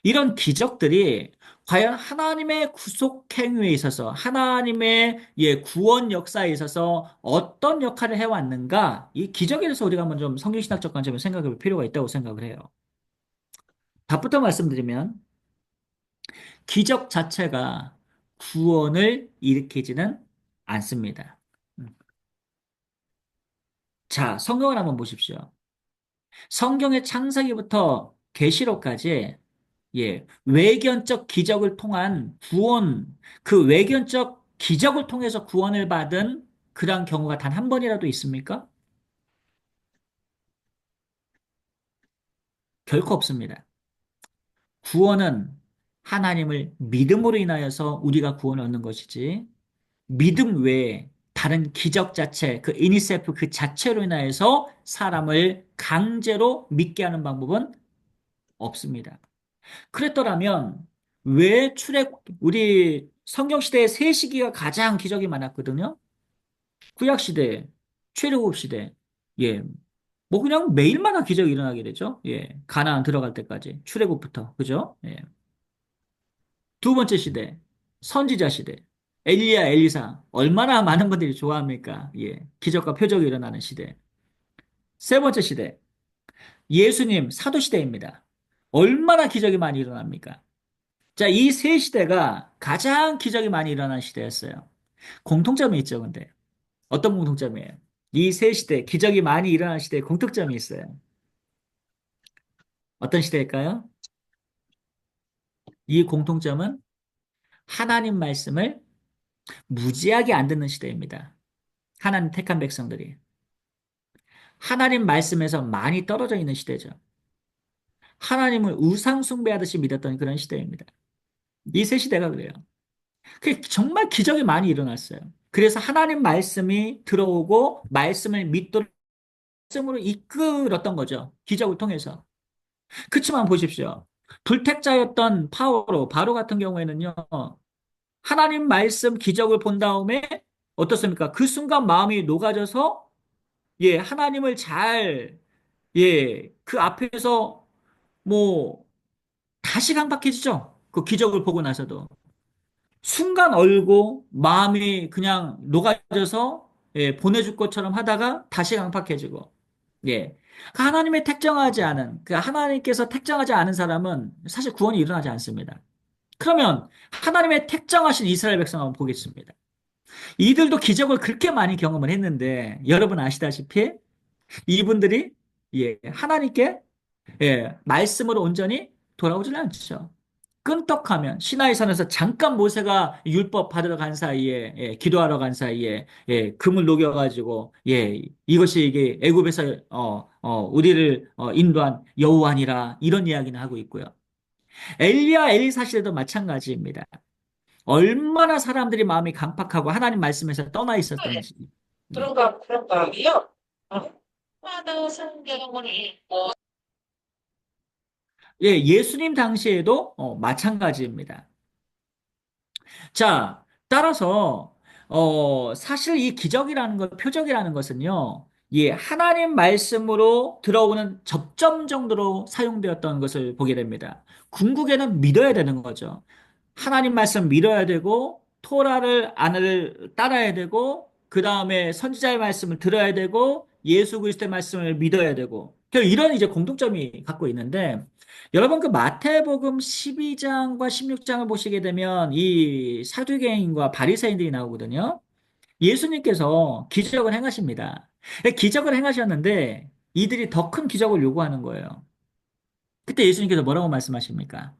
[SPEAKER 1] 이런 기적들이 과연 하나님의 구속 행위에 있어서 하나님의 구원 역사에 있어서 어떤 역할을 해왔는가? 이 기적에 대해서 우리가 한번 좀 성경신학적 관점에서 생각해 볼 필요가 있다고 생각을 해요. 답부터 말씀드리면 기적 자체가 구원을 일으키지는 않습니다. 음. 자, 성경을 한번 보십시오. 성경의 창세기부터 계시록까지 외견적 기적을 통한 구원, 그 외견적 기적을 통해서 구원을 받은 그러한 경우가 단 한 번이라도 있습니까? 결코 없습니다. 구원은 하나님을 믿음으로 인하여서 우리가 구원을 얻는 것이지, 믿음 외에 다른 기적 자체, 그 이니세프 그 자체로 인하여서 사람을 강제로 믿게 하는 방법은 없습니다. 그랬더라면 왜 우리 성경 시대에 세 시기가 가장 기적이 많았거든요. 구약 시대, 출애굽 시대, 예, 뭐 그냥 매일마다 기적이 일어나게 되죠. 예, 가나안 들어갈 때까지 출애굽부터 그죠? 예. 두 번째 시대, 선지자 시대, 엘리야, 엘리사 얼마나 많은 분들이 좋아합니까? 예, 기적과 표적이 일어나는 시대. 세 번째 시대, 예수님 사도 시대입니다. 얼마나 기적이 많이 일어납니까? 자, 이 세 시대가 가장 기적이 많이 일어난 시대였어요. 공통점이 있죠, 근데. 어떤 공통점이에요? 이 세 시대, 기적이 많이 일어난 시대에 공통점이 있어요. 어떤 시대일까요? 이 공통점은 하나님 말씀을 무지하게 안 듣는 시대입니다. 하나님 택한 백성들이. 하나님 말씀에서 많이 떨어져 있는 시대죠. 하나님을 우상 숭배하듯이 믿었던 그런 시대입니다. 이 세 시대가 그래요. 정말 기적이 많이 일어났어요. 그래서 하나님 말씀이 들어오고 말씀을 믿도록 말씀으로 이끌었던 거죠. 기적을 통해서. 그렇지만 보십시오. 불택자였던 바로 같은 경우에는요. 하나님 말씀 기적을 본 다음에 어떻습니까? 그 순간 마음이 녹아져서 예, 하나님을 그 앞에서 뭐 다시 강박해지죠. 그 기적을 보고 나서도. 순간 얼고 마음이 그냥 녹아져서 예, 보내줄 것처럼 하다가 다시 강팍해지고 예. 그 하나님의 택정하지 않은 그 하나님께서 택정하지 않은 사람은 사실 구원이 일어나지 않습니다. 그러면 하나님의 택정하신 이스라엘 백성 한번 보겠습니다. 이들도 기적을 그렇게 많이 경험을 했는데 여러분 아시다시피 이분들이 예, 하나님께 예, 말씀으로 온전히 돌아오질 않죠. 끈떡하면 시나이 산에서 잠깐 모세가 율법 받으러 간 사이에 예, 기도하러 간 사이에 예, 금을 녹여가지고 예, 이것이 이게 애굽에서 우리를 인도한 여호와니라 이런 이야기는 하고 있고요. 엘리야 엘리사 시대도 마찬가지입니다. 얼마나 사람들이 마음이 강팍하고 하나님 말씀에서 떠나
[SPEAKER 2] 네,
[SPEAKER 1] 있었던지. 예,
[SPEAKER 2] 그런가요? 하나도 성경을 읽고,
[SPEAKER 1] 예수님 당시에도 마찬가지입니다. 자, 따라서 사실 이 기적이라는 것, 표적이라는 것은요, 예, 하나님 말씀으로 들어오는 접점 정도로 사용되었던 것을 보게 됩니다. 궁극에는 믿어야 되는 거죠. 하나님 말씀 믿어야 되고, 토라를 안을 따라야 되고, 그 다음에 선지자의 말씀을 들어야 되고, 예수 그리스도의 말씀을 믿어야 되고, 이런 이제 공통점이 갖고 있는데, 여러분 그 마태복음 12장과 16장을 보시게 되면 이 사두개인과 바리새인들이 나오거든요. 예수님께서 기적을 행하십니다. 기적을 행하셨는데 이들이 더 큰 기적을 요구하는 거예요. 그때 예수님께서 뭐라고 말씀하십니까?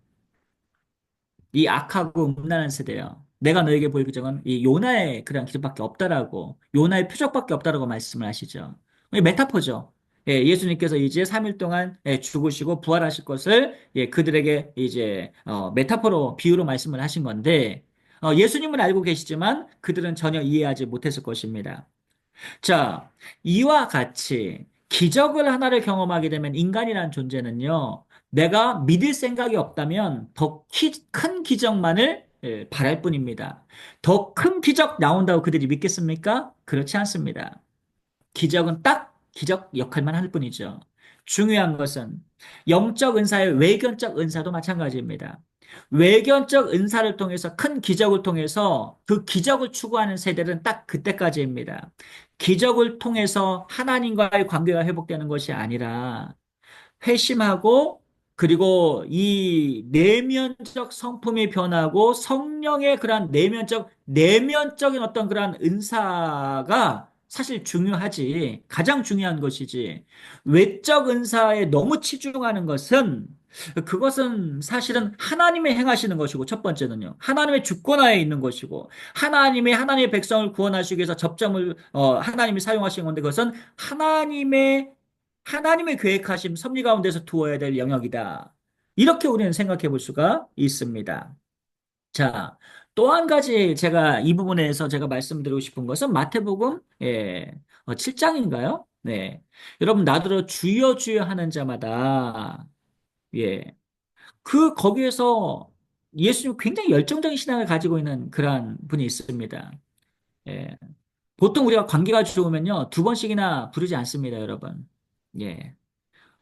[SPEAKER 1] 이 악하고 음란한 세대요. 내가 너에게 보일 기적은 이 요나의 그런 기적밖에 없다라고, 요나의 표적밖에 없다라고 말씀을 하시죠. 이게 메타포죠. 예, 예수님께서 이제 3일 동안 예, 죽으시고 부활하실 것을 예, 그들에게 이제 메타포로 비유로 말씀을 하신 건데 예수님은 알고 계시지만 그들은 전혀 이해하지 못했을 것입니다. 자, 이와 같이 기적을 하나를 경험하게 되면 인간이라는 존재는요, 내가 믿을 생각이 없다면 더 큰 기적만을 바랄 뿐입니다. 더 큰 기적 나온다고 그들이 믿겠습니까? 그렇지 않습니다. 기적은 딱 기적 역할만 할 뿐이죠. 중요한 것은 영적 은사의 외견적 은사도 마찬가지입니다. 외견적 은사를 통해서 큰 기적을 통해서 그 기적을 추구하는 세대는 딱 그때까지입니다. 기적을 통해서 하나님과의 관계가 회복되는 것이 아니라 회심하고 그리고 이 내면적 성품이 변하고 성령의 그러한 내면적인 어떤 그러한 은사가 사실 중요하지. 가장 중요한 것이지. 외적 은사에 너무 치중하는 것은 그것은 사실은 하나님의 행하시는 것이고 첫 번째는요. 하나님의 주권하에 있는 것이고 하나님의 백성을 구원하시기 위해서 접점을 하나님이 사용하신 건데 그것은 하나님의 계획하심 섭리 가운데서 두어야 될 영역이다. 이렇게 우리는 생각해 볼 수가 있습니다. 자, 또 한 가지 제가 이 부분에서 제가 말씀드리고 싶은 것은 마태복음 7장인가요? 네. 여러분 나더러 주여 주여 하는 자마다 예. 거기에서 예수님 굉장히 열정적인 신앙을 가지고 있는 그러한 분이 있습니다. 예. 보통 우리가 관계가 좋으면요. 두 번씩이나 부르지 않습니다, 여러분. 예.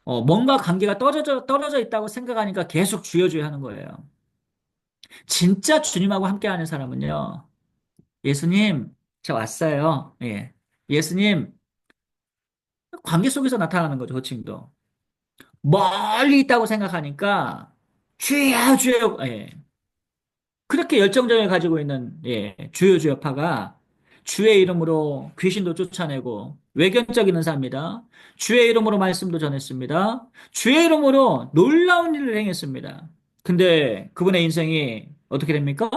[SPEAKER 1] 뭔가 관계가 떨어져 있다고 생각하니까 계속 주여 주여 하는 거예요. 진짜 주님하고 함께하는 사람은요. 예수님, 저 왔어요. 예. 예수님, 관계 속에서 나타나는 거죠, 호칭도. 멀리 있다고 생각하니까 주여 주여 예. 그렇게 열정적을 가지고 있는 예, 주요 주요파가 주의 이름으로 귀신도 쫓아내고 외견적인 은사입니다. 주의 이름으로 말씀도 전했습니다. 주의 이름으로 놀라운 일을 행했습니다. 근데 그분의 인생이 어떻게 됩니까?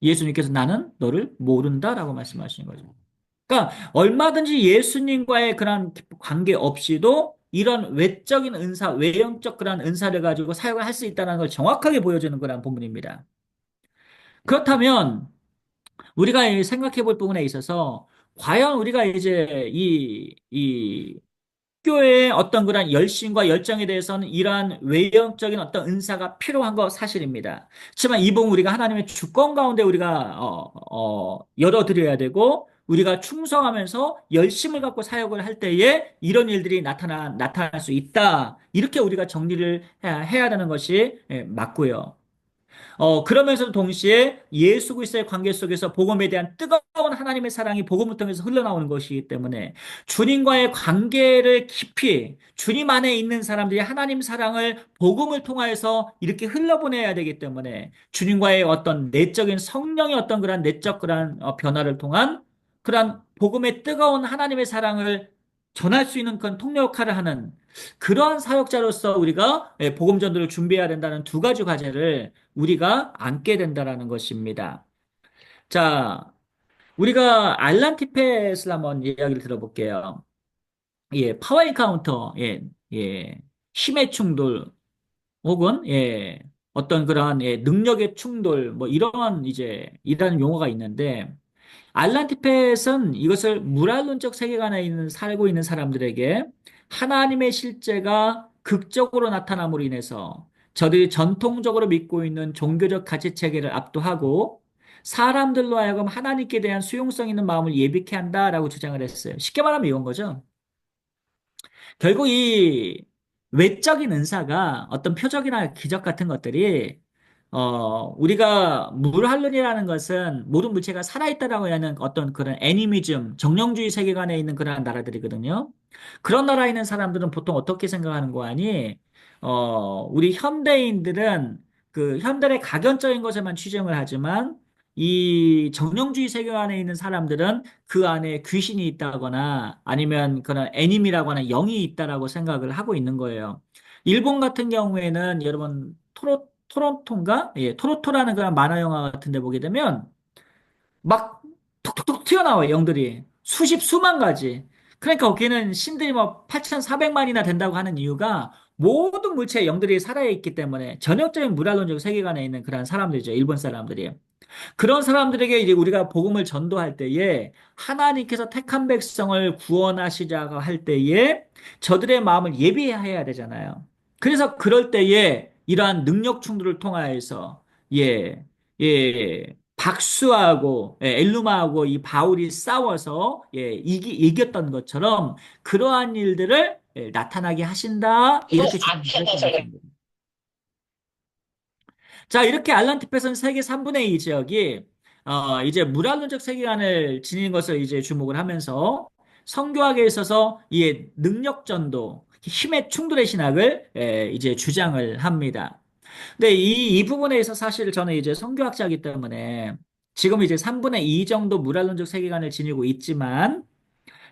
[SPEAKER 1] 예수님께서 나는 너를 모른다라고 말씀하시는 거죠. 그러니까 얼마든지 예수님과의 그런 관계 없이도 이런 외적인 은사, 외형적 그런 은사를 가지고 사역을 할 수 있다는 걸 정확하게 보여주는 그런 본문입니다. 그렇다면 우리가 생각해 볼 부분에 있어서 과연 우리가 이제 이 교회의 어떤 그런 열심과 열정에 대해서는 이러한 외형적인 어떤 은사가 필요한 거 사실입니다. 하지만 이 부분 우리가 하나님의 주권 가운데 우리가 열어드려야 되고 우리가 충성하면서 열심을 갖고 사역을 할 때에 이런 일들이 나타날 수 있다. 이렇게 우리가 정리를 해야 되는 것이 맞고요. 그러면서도 동시에 예수 그리스도의 관계 속에서 복음에 대한 뜨거운 하나님의 사랑이 복음을 통해서 흘러나오는 것이기 때문에 주님과의 관계를 깊이 주님 안에 있는 사람들이 하나님 사랑을 복음을 통하여서 이렇게 흘러보내야 되기 때문에 주님과의 어떤 내적인 성령의 어떤 그런 내적 그런 변화를 통한 그런 복음의 뜨거운 하나님의 사랑을 전할 수 있는 그런 통로 역할을 하는 그러한 사역자로서 우리가 복음 전도를 준비해야 된다는 두 가지 과제를 우리가 안게 된다라는 것입니다. 자, 우리가 알란 티펫을 한번 이야기를 들어볼게요. 예, 파워 엔카운터, 힘의 충돌, 혹은, 어떤 그러한, 능력의 충돌, 뭐, 이런, 이라는 용어가 있는데, 알란 티펫은 이것을 무랄론적 세계관에 살고 있는 사람들에게 하나님의 실제가 극적으로 나타남으로 인해서 저들이 전통적으로 믿고 있는 종교적 가치 체계를 압도하고 사람들로 하여금 하나님께 대한 수용성 있는 마음을 예비케 한다라고 주장을 했어요. 쉽게 말하면 이건 거죠. 결국 이 외적인 은사가 어떤 표적이나 기적 같은 것들이 우리가 물할론이라는 것은 모든 물체가 살아있다라고 하는 어떤 그런 애니미즘, 정령주의 세계관에 있는 그런 나라들이거든요. 그런 나라에 있는 사람들은 보통 어떻게 생각하는 거 아니? 우리 현대인들은 그 현대의 각연적인 것에만 취정을 하지만 이 정령주의 세계관에 있는 사람들은 그 안에 귀신이 있다거나 아니면 그런 애니미라거나 영이 있다라고 생각을 하고 있는 거예요. 일본 같은 경우에는 여러분 토론토인가? 예, 토로토라는 그런 만화 영화 같은 데 보게 되면 막 톡톡톡 튀어나와요, 영들이. 수만 가지. 그러니까 거기는 신들이 뭐 8,400만이나 된다고 하는 이유가 모든 물체의 영들이 살아있기 때문에 전형적인 무랄론적 세계관에 있는 그런 사람들이죠, 일본 사람들이. 그런 사람들에게 이제 우리가 복음을 전도할 때에 하나님께서 택한 백성을 구원하시자고 할 때에 저들의 마음을 예비해야 되잖아요. 그래서 그럴 때에 이러한 능력 충돌을 통하여서 예, 박수하고 엘루마하고 이 바울이 싸워서 이겼던 것처럼 그러한 일들을 나타나게 하신다
[SPEAKER 2] 이거
[SPEAKER 1] 이렇게 주장을 했던
[SPEAKER 2] 아테네설레.
[SPEAKER 1] 것입니다. 자, 이렇게 알란티페스는 세계 3분의 2 지역이 이제 물화론적 세계관을 지닌 것을 이제 주목을 하면서 성교학에 있어서 이 능력 전도, 힘의 충돌의 신학을 이제 주장을 합니다. 근데 이 부분에 있어 사실 저는 이제 성교학자이기 때문에 지금 이제 3분의 2 정도 물화론적 세계관을 지니고 있지만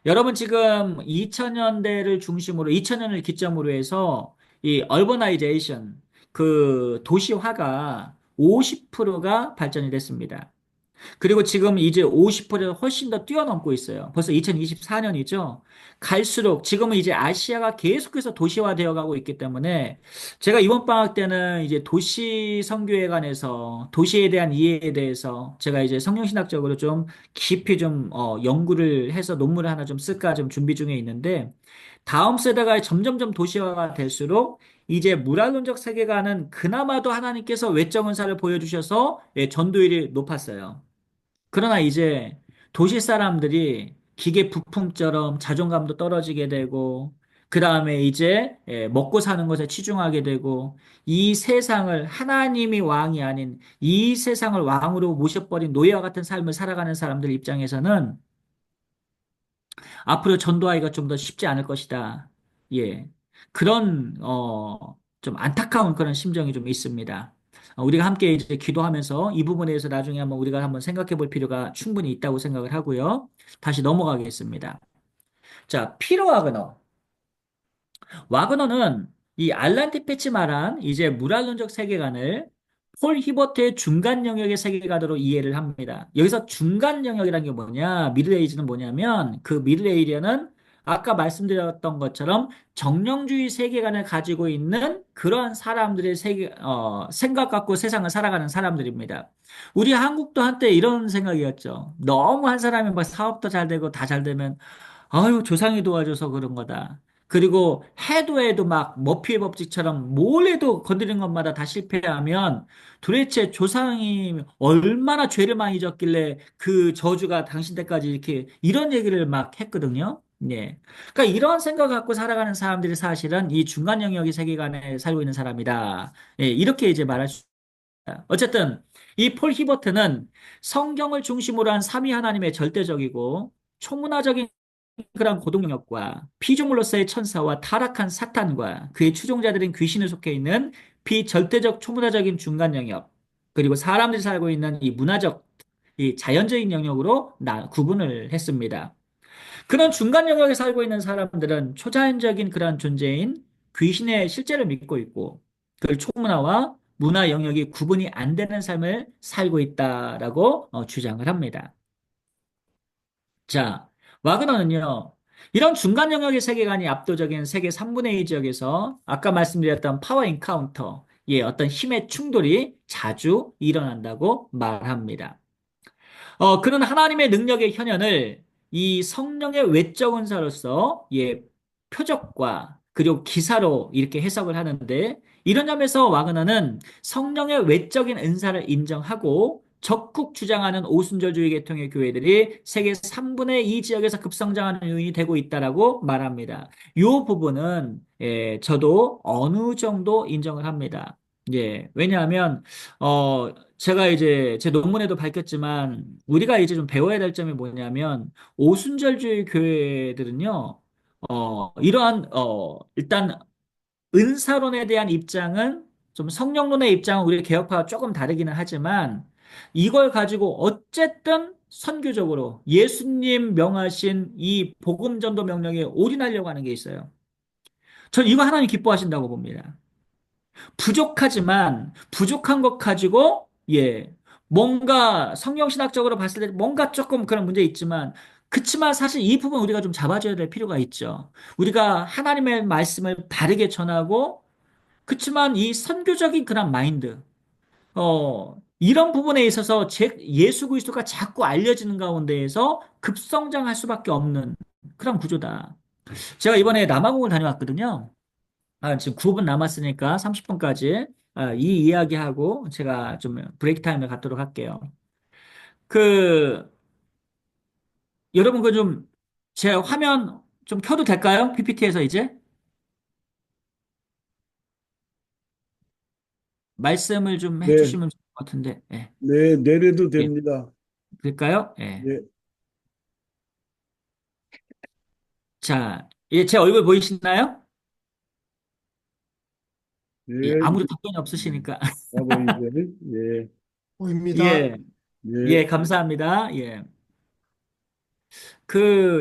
[SPEAKER 1] 여러분 지금 2000년대를 중심으로 2000년을 기점으로 해서 이 얼버나이제이션 그 도시화가 50%가 발전이 됐습니다. 그리고 지금 이제 50%를 훨씬 더 뛰어넘고 있어요. 벌써 2024년이죠. 갈수록 지금은 이제 아시아가 계속해서 도시화되어 가고 있기 때문에 제가 이번 방학 때는 이제 도시 선교에 관해서 도시에 대한 이해에 대해서 제가 이제 성경신학적으로 좀 깊이 좀 연구를 해서 논문을 하나 좀 쓸까 좀 준비 중에 있는데 다음 세대가 점점점 도시화가 될수록 이제 무랄론적 세계관은 그나마도 하나님께서 외적 은사를 보여주셔서 전도율이 높았어요. 그러나 이제 도시 사람들이 기계 부품처럼 자존감도 떨어지게 되고, 그 다음에 이제 먹고 사는 것에 치중하게 되고, 이 세상을 하나님이 왕이 아닌 이 세상을 왕으로 모셔버린 노예와 같은 삶을 살아가는 사람들 입장에서는 앞으로 전도하기가 좀 더 쉽지 않을 것이다. 예. 그런, 좀 안타까운 그런 심정이 좀 있습니다. 우리가 함께 이제 기도하면서 이 부분에 대해서 나중에 한번 우리가 한번 생각해 볼 필요가 충분히 있다고 생각을 하고요. 다시 넘어가겠습니다. 자, 피로 와그너. 와그너는 이 알란 티페치 말한 이제 물환론적 세계관을 폴 히버트의 중간 영역의 세계관으로 이해를 합니다. 여기서 중간 영역이라는 게 뭐냐? 미들에이지는 뭐냐면 그 미들에이리아는 아까 말씀드렸던 것처럼 정령주의 세계관을 가지고 있는 그러한 사람들의 생각 갖고 세상을 살아가는 사람들입니다. 우리 한국도 한때 이런 생각이었죠. 너무 한 사람이 막 사업도 잘 되고 다 잘 되면 아유, 조상이 도와줘서 그런 거다. 그리고 해도 막 머피의 법칙처럼 뭘 해도 건드리는 것마다 다 실패하면 도대체 조상이 얼마나 죄를 많이 졌길래 그 저주가 당신 때까지 이렇게 이런 얘기를 막 했거든요. 예. 그러니까 이런 생각 갖고 살아가는 사람들이 사실은 이 중간 영역의 세계관에 살고 있는 사람이다. 예, 이렇게 이제 말할 수 있다. 어쨌든 이 폴 히버트는 성경을 중심으로 한 삼위 하나님의 절대적이고 초문화적인 그런 고동 영역과 피조물로서의 천사와 타락한 사탄과 그의 추종자들인 귀신에 속해 있는 비절대적 초문화적인 중간 영역 그리고 사람들이 살고 있는 이 문화적 이 자연적인 영역으로 구분을 했습니다. 그런 중간 영역에 살고 있는 사람들은 초자연적인 그런 존재인 귀신의 실제를 믿고 있고 그 초문화와 문화 영역이 구분이 안 되는 삶을 살고 있다라고 주장을 합니다. 자, 와그너는요, 이런 중간 영역의 세계관이 압도적인 세계 3분의 2 지역에서 아까 말씀드렸던 파워 인카운터, 예, 어떤 힘의 충돌이 자주 일어난다고 말합니다. 그런 하나님의 능력의 현현을 이 성령의 외적 은사로서 예, 표적과 그리고 기사로 이렇게 해석을 하는데 이런 점에서 와그너는 성령의 외적인 은사를 인정하고 적극 주장하는 오순절주의 계통의 교회들이 세계 3분의 2 지역에서 급성장하는 요인이 되고 있다라고 말합니다. 이 부분은 예, 저도 어느 정도 인정을 합니다. 예, 왜냐하면 제가 이제 제 논문에도 밝혔지만 우리가 이제 좀 배워야 될 점이 뭐냐면 오순절주의 교회들은요, 일단 은사론에 대한 입장은 좀 성령론의 입장은 우리 개혁파와 조금 다르기는 하지만 이걸 가지고 어쨌든 선교적으로 예수님 명하신 이 복음 전도 명령에 올인하려고 하는 게 있어요. 전 이거 하나님 기뻐하신다고 봅니다. 부족하지만 부족한 것 가지고 예 뭔가 성경신학적으로 봤을 때 뭔가 조금 그런 문제 있지만 그치만 사실 이 부분 우리가 좀 잡아줘야 될 필요가 있죠. 우리가 하나님의 말씀을 바르게 전하고 그치만 이 선교적인 그런 마인드 이런 부분에 있어서 예수 그리스도가 자꾸 알려지는 가운데에서 급성장할 수밖에 없는 그런 구조다. 제가 이번에 남아공을 다녀왔거든요. 지금 9분 남았으니까 30분까지 이 이야기하고 제가 좀 브레이크 타임을 갖도록 할게요. 그, 여러분 그 좀, 제 화면 좀 켜도 될까요? PPT에서 이제? 말씀을 좀
[SPEAKER 3] 네,
[SPEAKER 1] 해주시면 좋을 것 같은데, 예.
[SPEAKER 3] 네, 내려도
[SPEAKER 1] 예.
[SPEAKER 3] 됩니다.
[SPEAKER 1] 될까요? 예.
[SPEAKER 3] 네,
[SPEAKER 1] 자, 예, 제 얼굴 보이시나요? 예,
[SPEAKER 3] 네,
[SPEAKER 1] 아무도 답변이 없으시니까.
[SPEAKER 3] 하고 이제, 예,
[SPEAKER 4] 보입니다.
[SPEAKER 1] 예,
[SPEAKER 3] 예,
[SPEAKER 1] 예, 감사합니다. 예.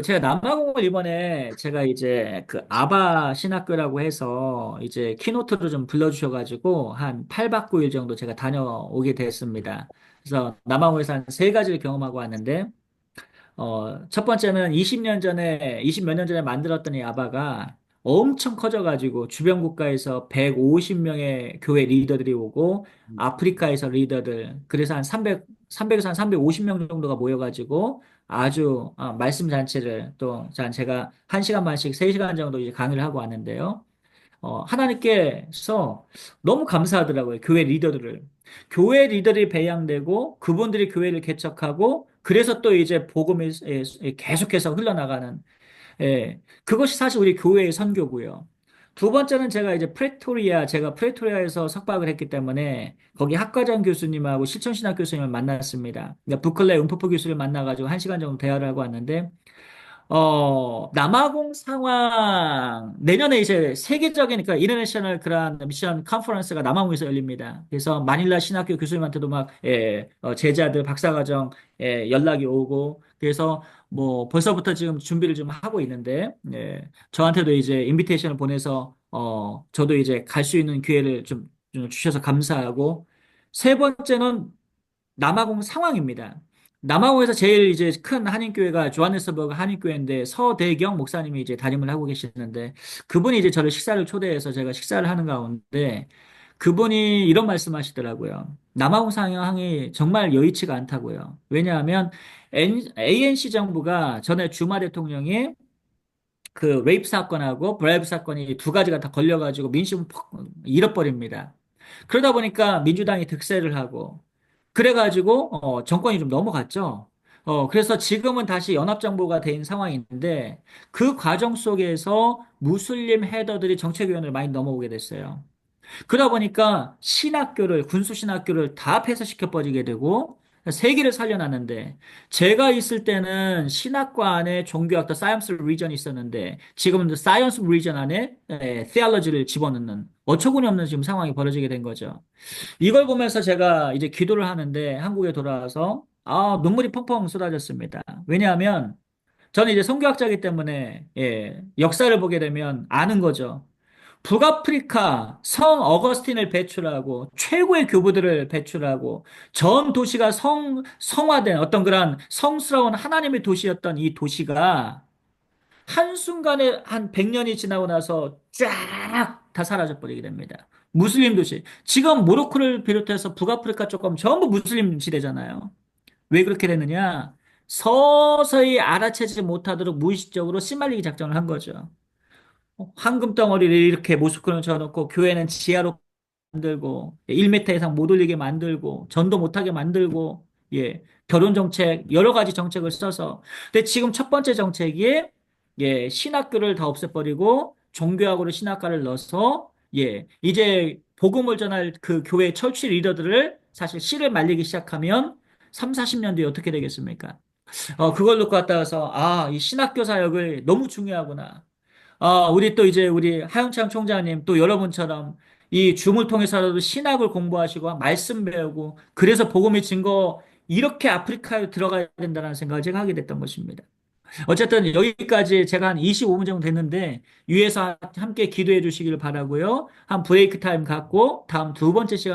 [SPEAKER 1] 제가 남아공을 이번에 제가 이제 그 아바 신학교라고 해서 이제 키노트를 좀 불러주셔가지고 한 8박 9일 정도 제가 다녀오게 됐습니다. 그래서 남아공에서 한 세 가지를 경험하고 왔는데, 첫 번째는 20 몇 년 전에 만들었던 이 아바가 엄청 커져가지고 주변 국가에서 150명의 교회 리더들이 오고 아프리카에서 리더들, 그래서 한 300에서 한 350명 정도가 모여가지고 아주 말씀 잔치를 또 제가 1시간 반씩 3시간 정도 이제 강의를 하고 왔는데요. 하나님께서 너무 감사하더라고요. 교회 리더들을. 교회 리더들이 배양되고 그분들이 교회를 개척하고 그래서 또 이제 복음이 계속해서 흘러나가는 그것이 사실 우리 교회의 선교고요. 두 번째는 제가 프레토리아에서 석박을 했기 때문에 거기 학과장 교수님하고 실천신학 교수님을 만났습니다. 그러니까 부클레 음포포 교수를 만나가지고 1시간 정도 대화를 하고 왔는데 남아공 상황, 내년에 이제 세계적인, 그러니까 인터내셔널 그런 미션 컨퍼런스가 남아공에서 열립니다. 그래서 마닐라 신학교 교수님한테도 막, 제자들 박사과정, 연락이 오고, 그래서 뭐 벌써부터 지금 준비를 좀 하고 있는데, 저한테도 이제 인비테이션을 보내서, 저도 이제 갈 수 있는 기회를 좀 주셔서 감사하고, 세 번째는 남아공 상황입니다. 남아공에서 제일 이제 큰 한인교회가 조하네스버그 한인교회인데 서대경 목사님이 이제 담임을 하고 계시는데 그분이 이제 저를 식사를 초대해서 제가 식사를 하는 가운데 그분이 이런 말씀하시더라고요. 남아공 상황이 정말 여의치가 않다고요. 왜냐하면 ANC 정부가 전에 주마 대통령이 그 레이프 사건하고 브레이브 사건이 두 가지가 다 걸려가지고 민심을 퍽 잃어버립니다. 그러다 보니까 민주당이 득세를 하고 그래가지고 정권이 좀 넘어갔죠. 그래서 지금은 다시 연합정부가 된 상황인데 그 과정 속에서 무슬림 헤더들이 정책위원회를 많이 넘어오게 됐어요. 그러다 보니까 신학교를, 군수신학교를 다 폐쇄시켜 버리게 되고, 세계를 살려놨는데, 제가 있을 때는 신학과 안에 종교학과 사이언스 리전이 있었는데, 지금은 사이언스 리전 안에 theology를 집어넣는 어처구니 없는 지금 상황이 벌어지게 된 거죠. 이걸 보면서 제가 이제 기도를 하는데, 한국에 돌아와서, 눈물이 펑펑 쏟아졌습니다. 왜냐하면, 저는 이제 선교학자이기 때문에, 역사를 보게 되면 아는 거죠. 북아프리카 성 어거스틴을 배출하고 최고의 교부들을 배출하고 전 도시가 성화된 어떤 그런 성스러운 하나님의 도시였던 이 도시가 한순간에 한 100년이 지나고 나서 쫙 다 사라져 버리게 됩니다. 무슬림 도시. 지금 모로코를 비롯해서 북아프리카 조금 전부 무슬림 지대잖아요. 왜 그렇게 됐느냐? 서서히 알아채지 못하도록 무의식적으로 씨말리기 작전을 한 거죠. 황금 덩어리를 이렇게 모스크로 쳐놓고 교회는 지하로 만들고 1m 이상 못 올리게 만들고 전도 못하게 만들고 결혼 정책 여러 가지 정책을 써서 근데 지금 첫 번째 정책이 신학교를 다 없애버리고 종교학으로 신학과를 넣어서 이제 복음을 전할 그 교회 철치 리더들을 사실 씨를 말리기 시작하면 3, 40년 뒤에 어떻게 되겠습니까? 그걸 놓고 갖다 가서 이 신학교 사역을 너무 중요하구나. 우리 또 이제 우리 하영창 총장님 또 여러분처럼 이 줌을 통해서라도 신학을 공부하시고 말씀 배우고 그래서 복음의 증거 이렇게 아프리카에 들어가야 된다는 생각을 제가 하게 됐던 것입니다. 어쨌든 여기까지 제가 한 25분 정도 됐는데 위에서 함께 기도해 주시기를 바라고요. 한 브레이크 타임 갖고 다음 두 번째 시간